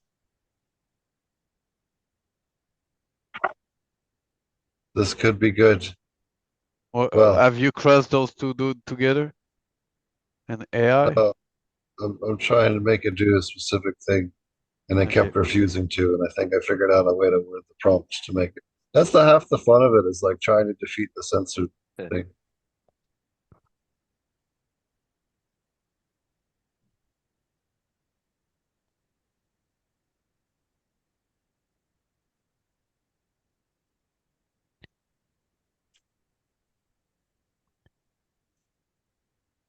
This could be good. Well, Have you crossed those two dude together? An AI? uh, I'm trying to make it do a specific thing, and it Okay. kept refusing to. And I think I figured out a way to word the prompt to make it. That's the half the fun of it is like trying to defeat the sensor thing.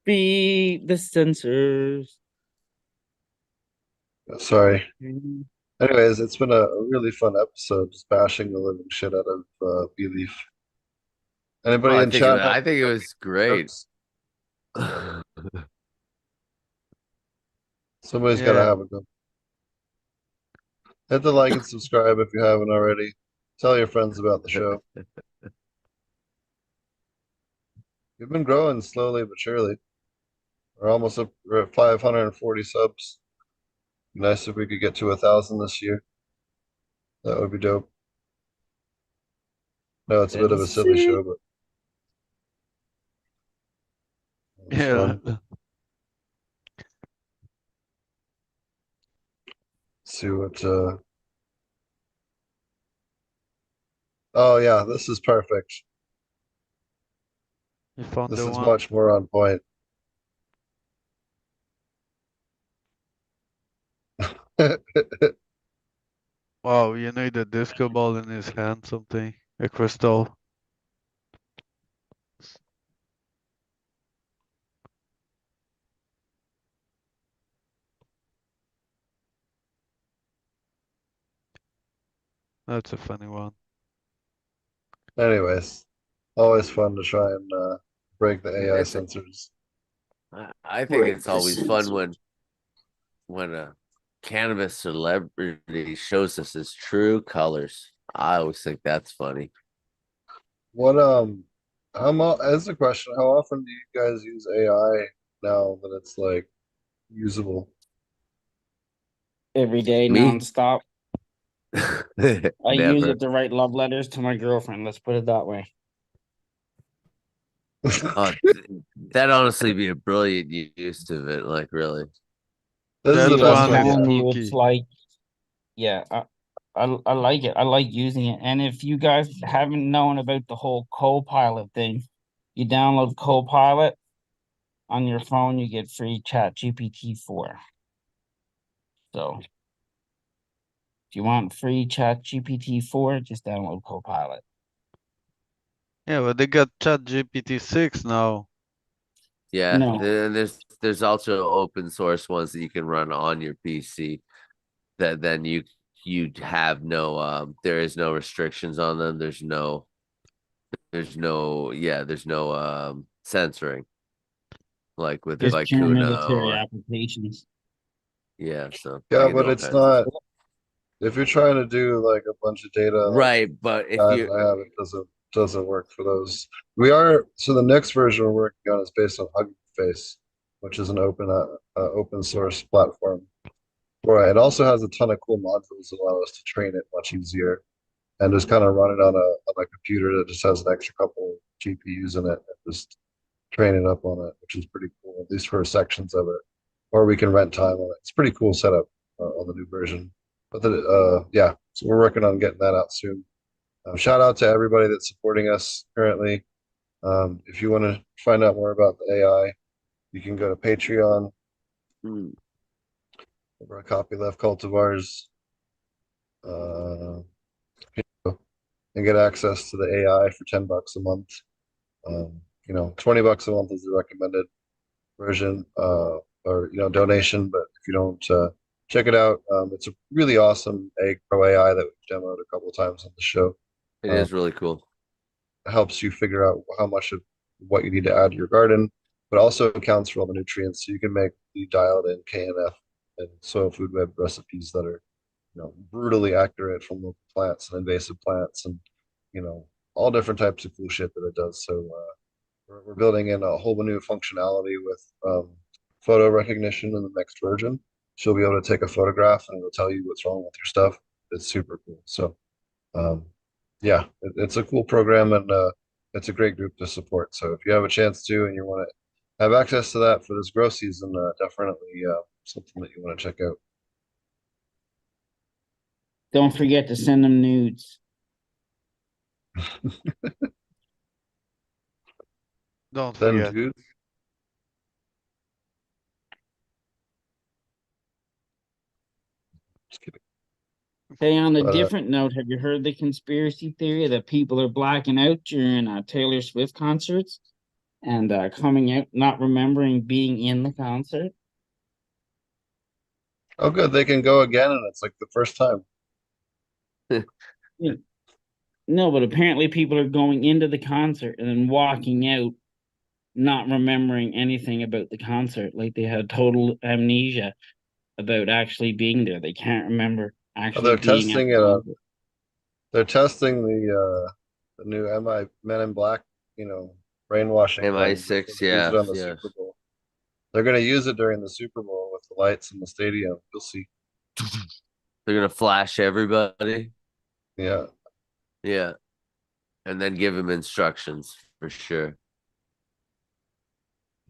Be the sensors. Sorry. Mm. Anyways, it's been a really fun episode, just bashing the living shit out of Belief. Oh, Anybody in chat have I think it any was great. jokes? Somebody's got to Yeah. have a go. Hit the like and subscribe if you haven't already. Tell your friends about the show. We've been growing slowly but surely. We're almost up. We're at 540 subs. Nice if we could get to 1,000 this year. That would be dope. No, it's a bit of a silly show, but it was Yeah. fun. See what oh yeah, this is perfect. You found This the is one. much more on point. Wow, you need a disco ball in his hand, something. A crystal. That's a funny one. Anyways, always fun to try and break the AI It's censors. I think Break it's the always fun censors. when a cannabis celebrity shows us his true colors. I always think that's funny. What as a question, how often do you guys use AI now that it's like usable? Every day, Me? nonstop. I use Never. it to write love letters to my girlfriend. Let's put it that way. Oh, that'd honestly be a brilliant use of it. Like, really. This is the That Dude, I'm best one way to is telling have you, it's spooky. like, yeah, I like it. I like using it. And if you guys haven't known about the whole Copilot thing, you download Copilot on your phone, you get free Chat GPT 4. So if you want free Chat GPT 4, just download Copilot. Yeah, but they got Chat GPT 6 now. Yeah. No, There's also open source ones that you can run on your PC that then you have no there is no restrictions on them. There's no censoring like with just like pure Kuna military or applications. yeah, so you Yeah, can do but all it's kinds of not stuff. if you're trying to do like a bunch of data like Right, but if guys you I have, it doesn't work for those. We are so the next version we're working on is based on Hugging Face, which is an open source platform. Right. It also has a ton of cool modules that allow us to train it much easier and just kind of run it on a computer that just has an extra couple GPUs in it and just train it up on it, which is pretty cool, at least for sections of it. Or we can rent time on it. It's pretty cool setup on the new version. But yeah, so we're working on getting that out soon. Shout out to everybody that's supporting us currently. If you want to find out more about the AI, you can go to Patreon mm, over a Copyleft Cultivars. Uh, and get access to the AI for $10 a month. 20 bucks a month is the recommended version or donation. But if you don't check it out, it's a really awesome Egg Pro AI that we've demoed a couple of times on the show. it Um, is really cool. Helps you figure out how much of what you need to add to your garden, but also accounts for all the nutrients, so you can make the dialed in KNF and soil food web recipes that are brutally accurate from local plants and invasive plants and all different types of cool shit that it does. So we're building in a whole new functionality with photo recognition in the next version. She'll be able to take a photograph and it'll tell you what's wrong with your stuff. It's super cool. So um, yeah, it's a cool program and it's a great group to support. So if you have a chance to and you want to have access to that for this grow season, definitely something that you want to check out. Don't forget to send them nudes. Don't Then, forget. dude, just kidding. Hey, on a But different note, have you heard the conspiracy theory that people are blacking out during Taylor Swift concerts and coming out not remembering being in the concert? oh, good, they can go again, and it's like the first time. Yeah. No, but apparently people are going into the concert and then walking out not remembering anything about the concert. Like they had total amnesia about actually being there. They can't remember Oh, actually they're being at testing the it on. concert. They're testing the new MI Men in Black, brainwashing thing before MI6, they use it yeah, on the yeah. Super Bowl. They're going to use it during the Super Bowl with the lights in the stadium. You'll see. They're gonna flash everybody. Yeah. Yeah. and then give him instructions for sure.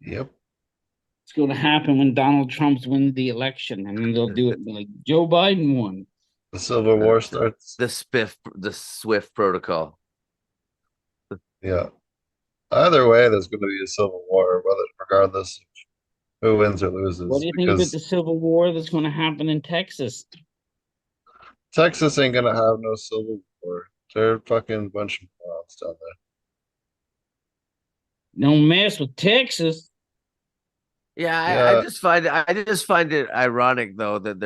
Yep. It's going to happen when Donald Trump's wins the election, and then they'll do it like Joe Biden won. The Civil War starts. The Swift protocol. Yeah. Either way, there's going to be a civil war, regardless of who wins or loses. What do you think about the civil war that's going to happen in Texas? Texas ain't going to have no civil war. They're a fucking bunch of morons down there. Don't mess with Texas. Yeah, Yeah. I just find it ironic though that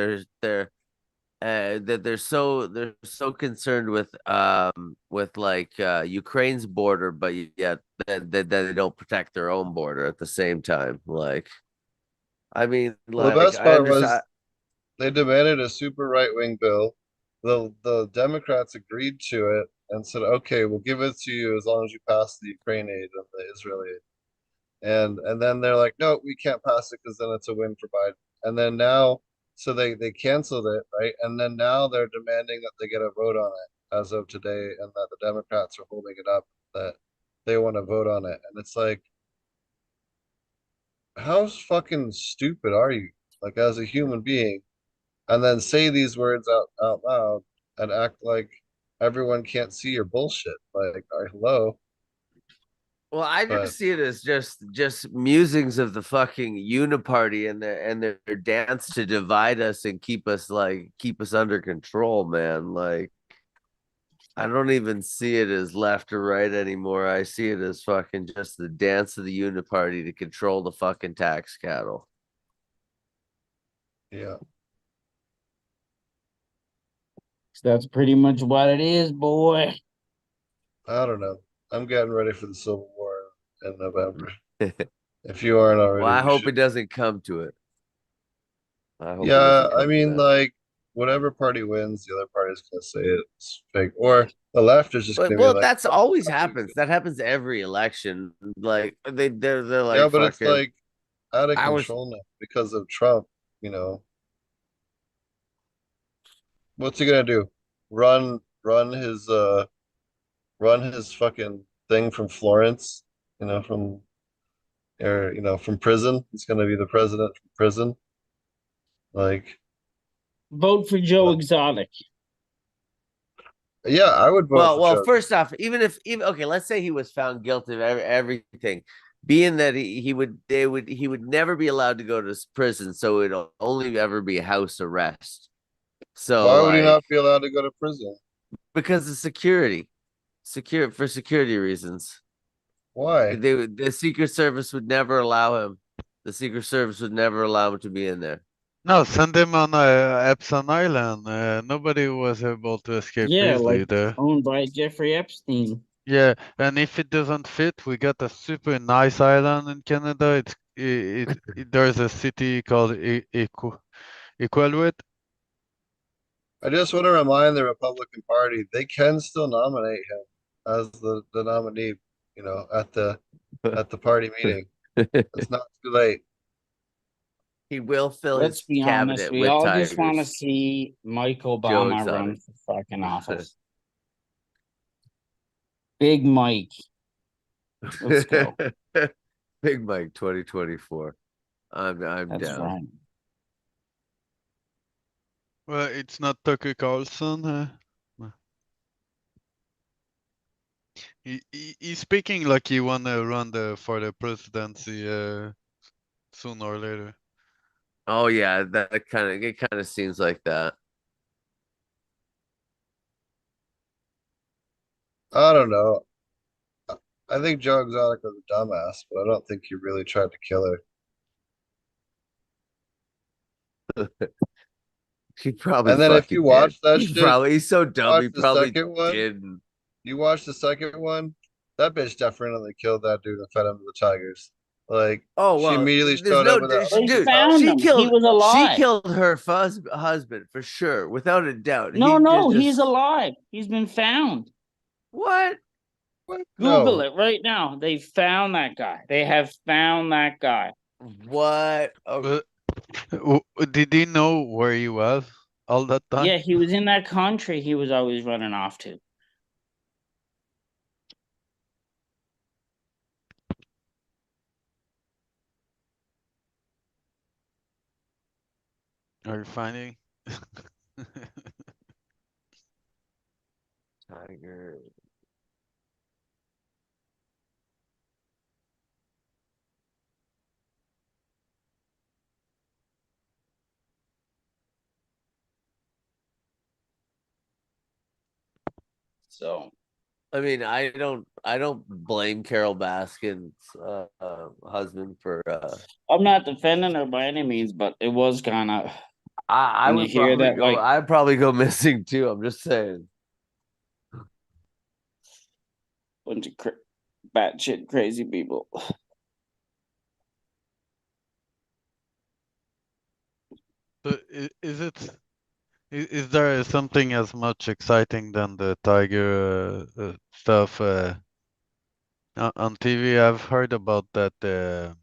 they're so concerned with like Ukraine's border, but yet that they don't protect their own border at the same time. Like, I mean, Well, like the best I part was understand. they demanded a super right-wing bill. The Democrats agreed to it and said, "Okay, we'll give it to you as long as you pass the Ukraine aid and the Israeli aid." And then they're like, "No, we can't pass it because then it's a win for Biden." And then now, so they canceled it, right? And then now they're demanding that they get a vote on it as of today, and that the Democrats are holding it up that they want to vote on it. And it's like, how fucking stupid are you? Like as a human being, and then say these words out loud and act like everyone can't see your bullshit. Like, hello. Well, I But just see it as just musings of the fucking uniparty and their dance to divide us and keep us under control, man. Like, I don't even see it as left or right anymore. I see it as fucking just the dance of the uniparty to control the fucking tax cattle. yeah, That's pretty much what it is, boy. I don't know. I'm getting ready for the Civil War in November. If you aren't already, Well, I you hope should. it doesn't come to it. I hope it Yeah, doesn't I come to mean, that. like, whatever party wins, the other party's gonna say it's fake, or the left is just But gonna be well, like, that's always happens. That happens every election. Like they're yeah, like but it's fucking. like out of I was control now because of Trump. You know, what's he gonna do? Run, run his fucking thing from Florence. From from prison. He's gonna be the president from prison. Like, Vote for Joe Exotic. yeah, I would vote for well. Joe. First off, even okay, let's say he was found guilty of everything, being that he would never be allowed to go to prison, so it'll only ever be house arrest. So Why would he like not be allowed to go to prison? because of security, for security reasons. Why? The Secret Service would never allow him. The Secret Service would never allow him to be in there. No, send him on Epson Island. Nobody was able to escape Yeah, easily like there. owned by Jeffrey Epstein. Yeah, and if it doesn't fit, we got a super nice island in Canada. There's a city called Iqaluit. I just want to remind the Republican Party they can still nominate him as the nominee, at the party meeting. It's not too late. He will fill Let's his be honest. cabinet We with all just want to tigers. see Mike Joe Obama Exotic. run for fucking office. Big Mike. Let's go. Big Mike 2024. I'm That's down. right. Well, it's not Tucker Carlson. He's speaking like he wanna run for the presidency sooner or later. Oh yeah, it kind of seems like that. I don't know. I think Joe Exotic was a dumbass, but I don't think he really tried to kill her. He probably And then if fucking you did. watch that shit, He's so dumb. He watch the probably second one. didn't. You watch the second one, that bitch definitely killed that dude and fed him to the tigers. Like, Oh she well, immediately there's showed no up with that. They dude. found She him. He killed. was alive. She killed her husband for sure, without a doubt. No, just, he's alive. He's been found. What? What? Google No. it right now. They found that guy. They have found that guy. What? Oh, Did he know where he was all that time? Yeah, he was in that country he was always running off to. Are you finding? Tiger. So I mean, I don't blame Carol Baskin's husband for I'm not defending her by any means, but it was kind of I when you would hear probably that, go like, I'd probably go missing too. I'm just saying. bunch of batshit crazy people. So is there something as much exciting than the tiger stuff on TV? I've heard about that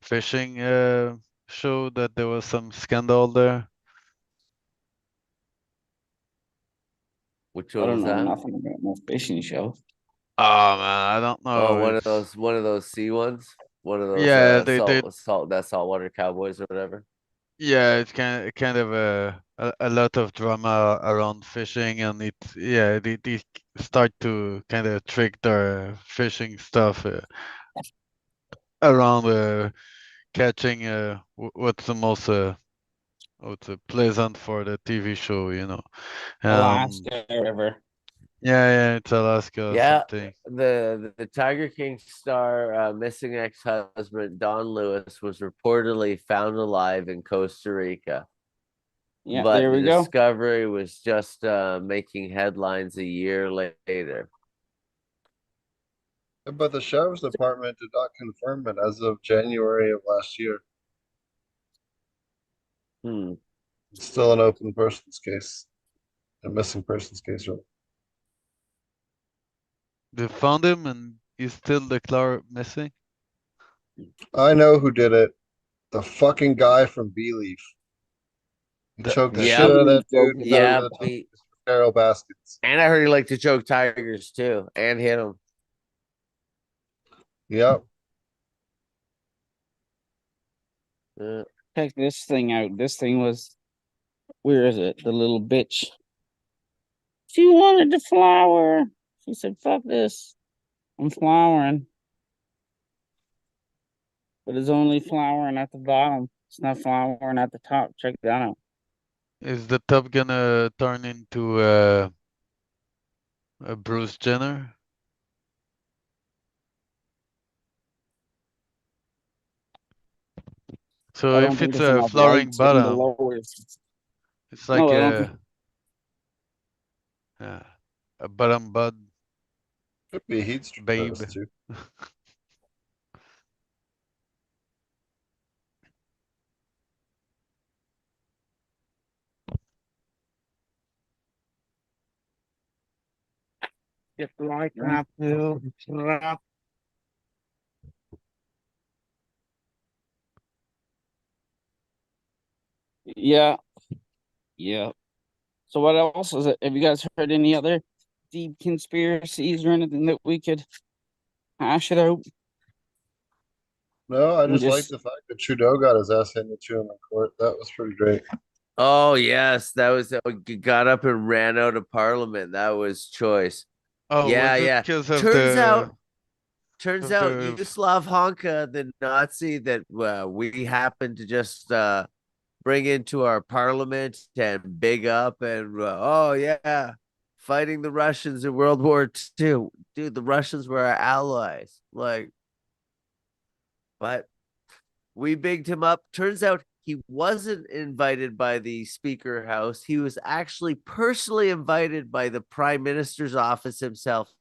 fishing show that there was some scandal there. Which I one don't was know that? nothing about no fishing show. Oh man, I don't Oh, know if one of those sea ones, one of those yeah they saltwater cowboys or whatever. yeah it's kind of a lot of drama around fishing, and they start to kind of trick their fishing stuff around catching what's the most what's pleasant for the TV show, you know. Um, Alaska, whatever. yeah, it's Alaska or Yeah, something. the Tiger King star missing ex-husband Don Lewis was reportedly found alive in Costa Rica, Yeah, but there the we go. discovery was just making headlines a year later. But the sheriff's department did not confirm it as of January of last year. Hmm. It's still an open persons case, a missing persons case. Right? They found him and he's still declared missing. I know who did it. The fucking guy from B Leaf. He choked the shit Yep. out of that dude. He got Yeah. rid of the Carol Baskins. And I heard he liked to choke tigers too and hit them. Yep. Check this thing out. This thing was, where is it? The little bitch. She wanted to flower. She said, fuck this. I'm flowering. But it's only flowering at the bottom. It's not flowering at the top. Check that out. Is the tub gonna turn into a Bruce Jenner? So I don't if think it's there's a enough flowering lights in the bottom, lower. it's No, like I don't think. a bottom bud Could be heat babe. stress too. Just like that, too. Yeah. Yeah. So what else is it? Have you guys heard any other deep conspiracies or anything that we could hash it out? No, I And just like just the fact that Trudeau got his ass handed to him in court. That was pretty great. Oh yes, that was got up and ran out of Parliament. That was choice. Oh, Yeah, was it yeah. because of Turns out, the Yugoslav Honka, the Nazi that we happened to just bring into our parliament and big up and oh yeah, fighting the Russians in World War II. Dude, the Russians were our allies. Like, but we bigged him up. Turns out he wasn't invited by the Speaker House. He was actually personally invited by the Prime Minister's office himself.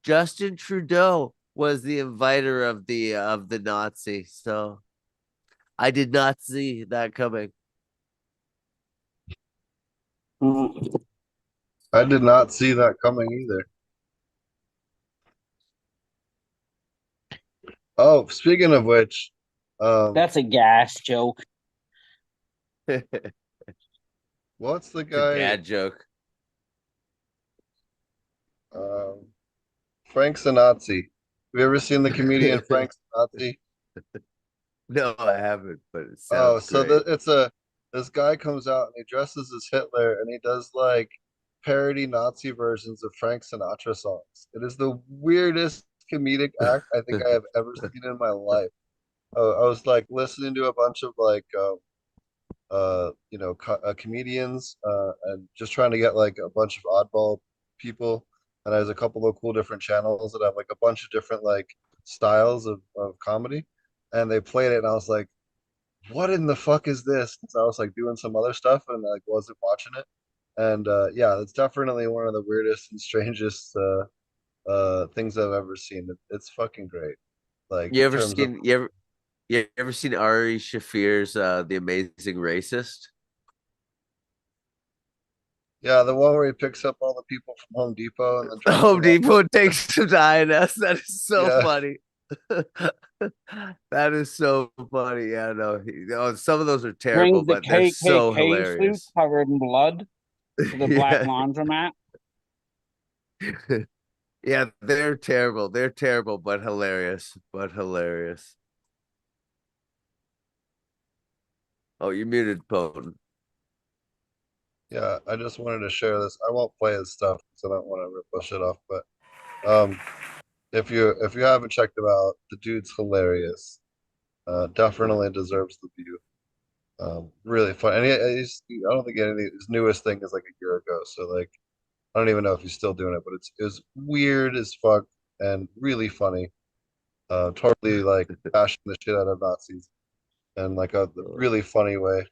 Justin Trudeau was the inviter of the Nazi. So I did not see that coming. I did not see that coming either. Oh, speaking of which, that's a gas joke. what's the It's a guy? dad joke. Um, Frank Sinatra. Have you ever seen the comedian Frank Sinatra? No, I haven't, but it Oh, sounds so great. it's a this guy comes out and he dresses as Hitler and he does like parody Nazi versions of Frank Sinatra songs. It is the weirdest comedic act I think I have ever seen in my life. I was like listening to a bunch of like comedians and just trying to get like a bunch of oddball people. And there's a couple of cool different channels that have like a bunch of different like styles of comedy. And they played it and I was like, what in the fuck is this? Because I was like doing some other stuff and like wasn't watching it. And yeah, it's definitely one of the weirdest and strangest things I've ever seen. It's fucking great. Like You in ever terms of seen you ever seen Ari Shafir's The Amazing Racist? yeah, the one where he picks up all the people from Home Depot and then drops Home them off. Depot takes to INS. That is so Yeah. funny. That is so funny. Yeah, no, some of those are terrible, Brings the but they're so KKK suit hilarious. covered in blood to the black Yeah. laundromat. Yeah, they're terrible. They're terrible, but hilarious. But hilarious. Oh, you muted Potent. Yeah, I just wanted to share this. I won't play his stuff because I don't want to rip my shit off. But um, if you haven't checked him out, the dude's hilarious. Definitely deserves the view. Really fun. And I don't think his newest thing is like a year ago. So like I don't even know if he's still doing it, but it's weird as fuck and really funny. Totally like bashing the shit out of Nazis and like a really funny way.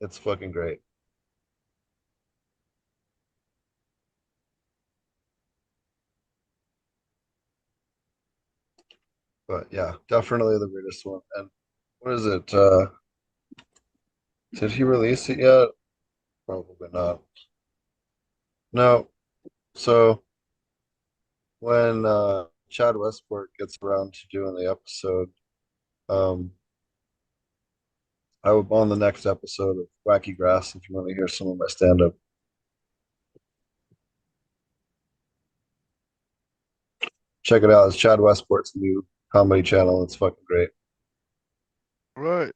It's fucking great. But yeah, definitely the weirdest one. And what is it? Did he release it yet? Probably not. No. So when Chad Westport gets around to doing the episode, um, I will on the next episode of Wacky Grass if you want to hear some of my stand up. Check it out. It's Chad Westport's new comedy channel. It's fucking great. Right.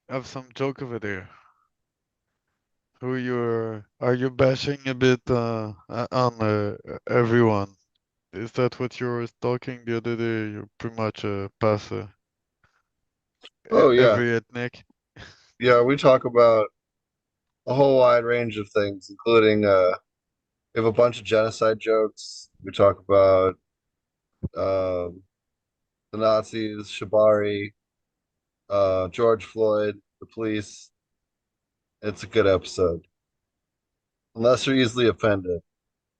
Have some joke over there. Are you bashing a bit on everyone? Is that what you were talking the other day? You're pretty much pass Oh yeah. every ethnic. Yeah, we talk about a whole wide range of things, including we have a bunch of genocide jokes. We talk about um the Nazis, Shibari, George Floyd, the police. It's a good episode. Unless you're easily offended,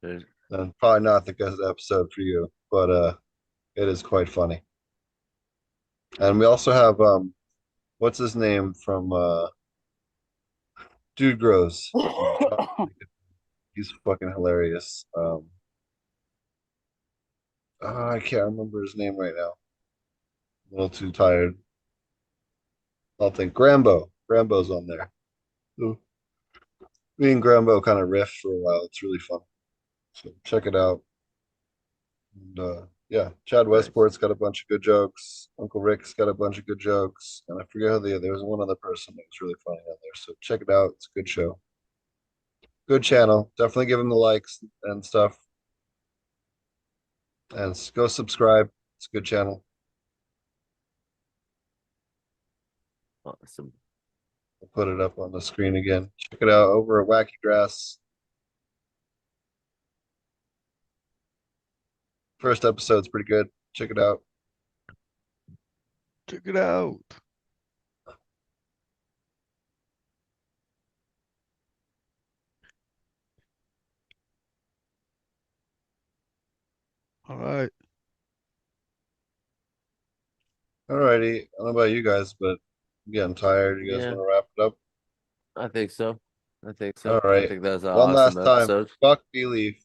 There's- then probably not the good episode for you. But it is quite funny. And we also have what's his name from Dude Grows. He's fucking hilarious. I can't remember his name right now. A little too tired. I'll think Grambo. Grambo's on there. Ooh. Me and Grambo kind of riff for a while. It's really fun. So check it out. And yeah, Chad Nice. Westport's got a bunch of good jokes. Uncle Rick's got a bunch of good jokes. And I forget who there was one other person that was really funny on there. So check it out. It's a good show. Good channel. Definitely give him the likes and stuff. And go subscribe. It's a good channel. Awesome. I'll put it up on the screen again. Check it out over at Wacky Grass. First episode's pretty good. Check it out. Check it out. All right. Alrighty. I don't know about you guys, but I'm getting tired. You guys Yeah. want to wrap it up? I think so. I think so. All right. I think that was an One last awesome time. episode. Fuck Believe.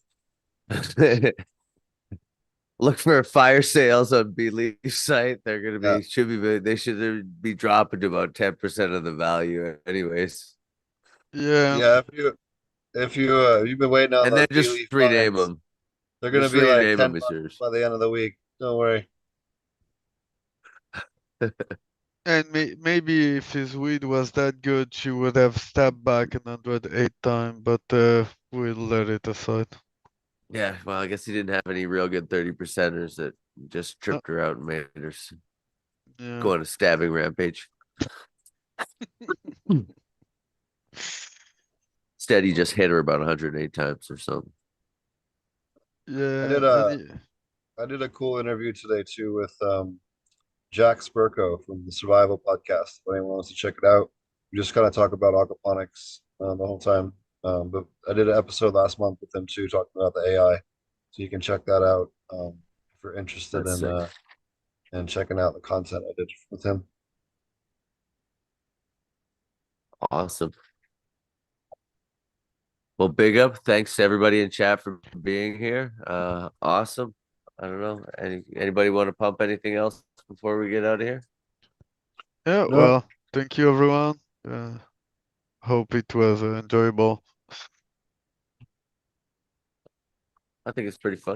Look for fire sales on Belief site. They're gonna be Yeah. they should be dropping to about 10% of the value, anyways. Yeah. Yeah. If you've been waiting on And those then just Believe rename finds, them. they're gonna Just be like rename them $10 as yours. by the end of the week. Don't worry. And maybe if his weed was that good, she would have stabbed back 108 times, but we'll let it aside. Yeah, well, I guess he didn't have any real good 30%ers that just Uh, tripped her out and made her yeah. go on a stabbing rampage. Instead, he just hit her about 108 times or something. I did Yeah, a I did a cool interview today too with Jack Spurko from the Survival Podcast. If anyone wants to check it out, we just kind of talk about aquaponics the whole time. But I did an episode last month with him too, talking about the AI. So you can check that out if you're interested That's sick. in checking out the content I did with him. Awesome. Well, big up. Thanks to everybody in chat for being here. Awesome. I don't know. Anybody want to pump anything else before we get out of here? yeah. No, Well, thank you, everyone. Hope it was enjoyable. I think it's pretty fun.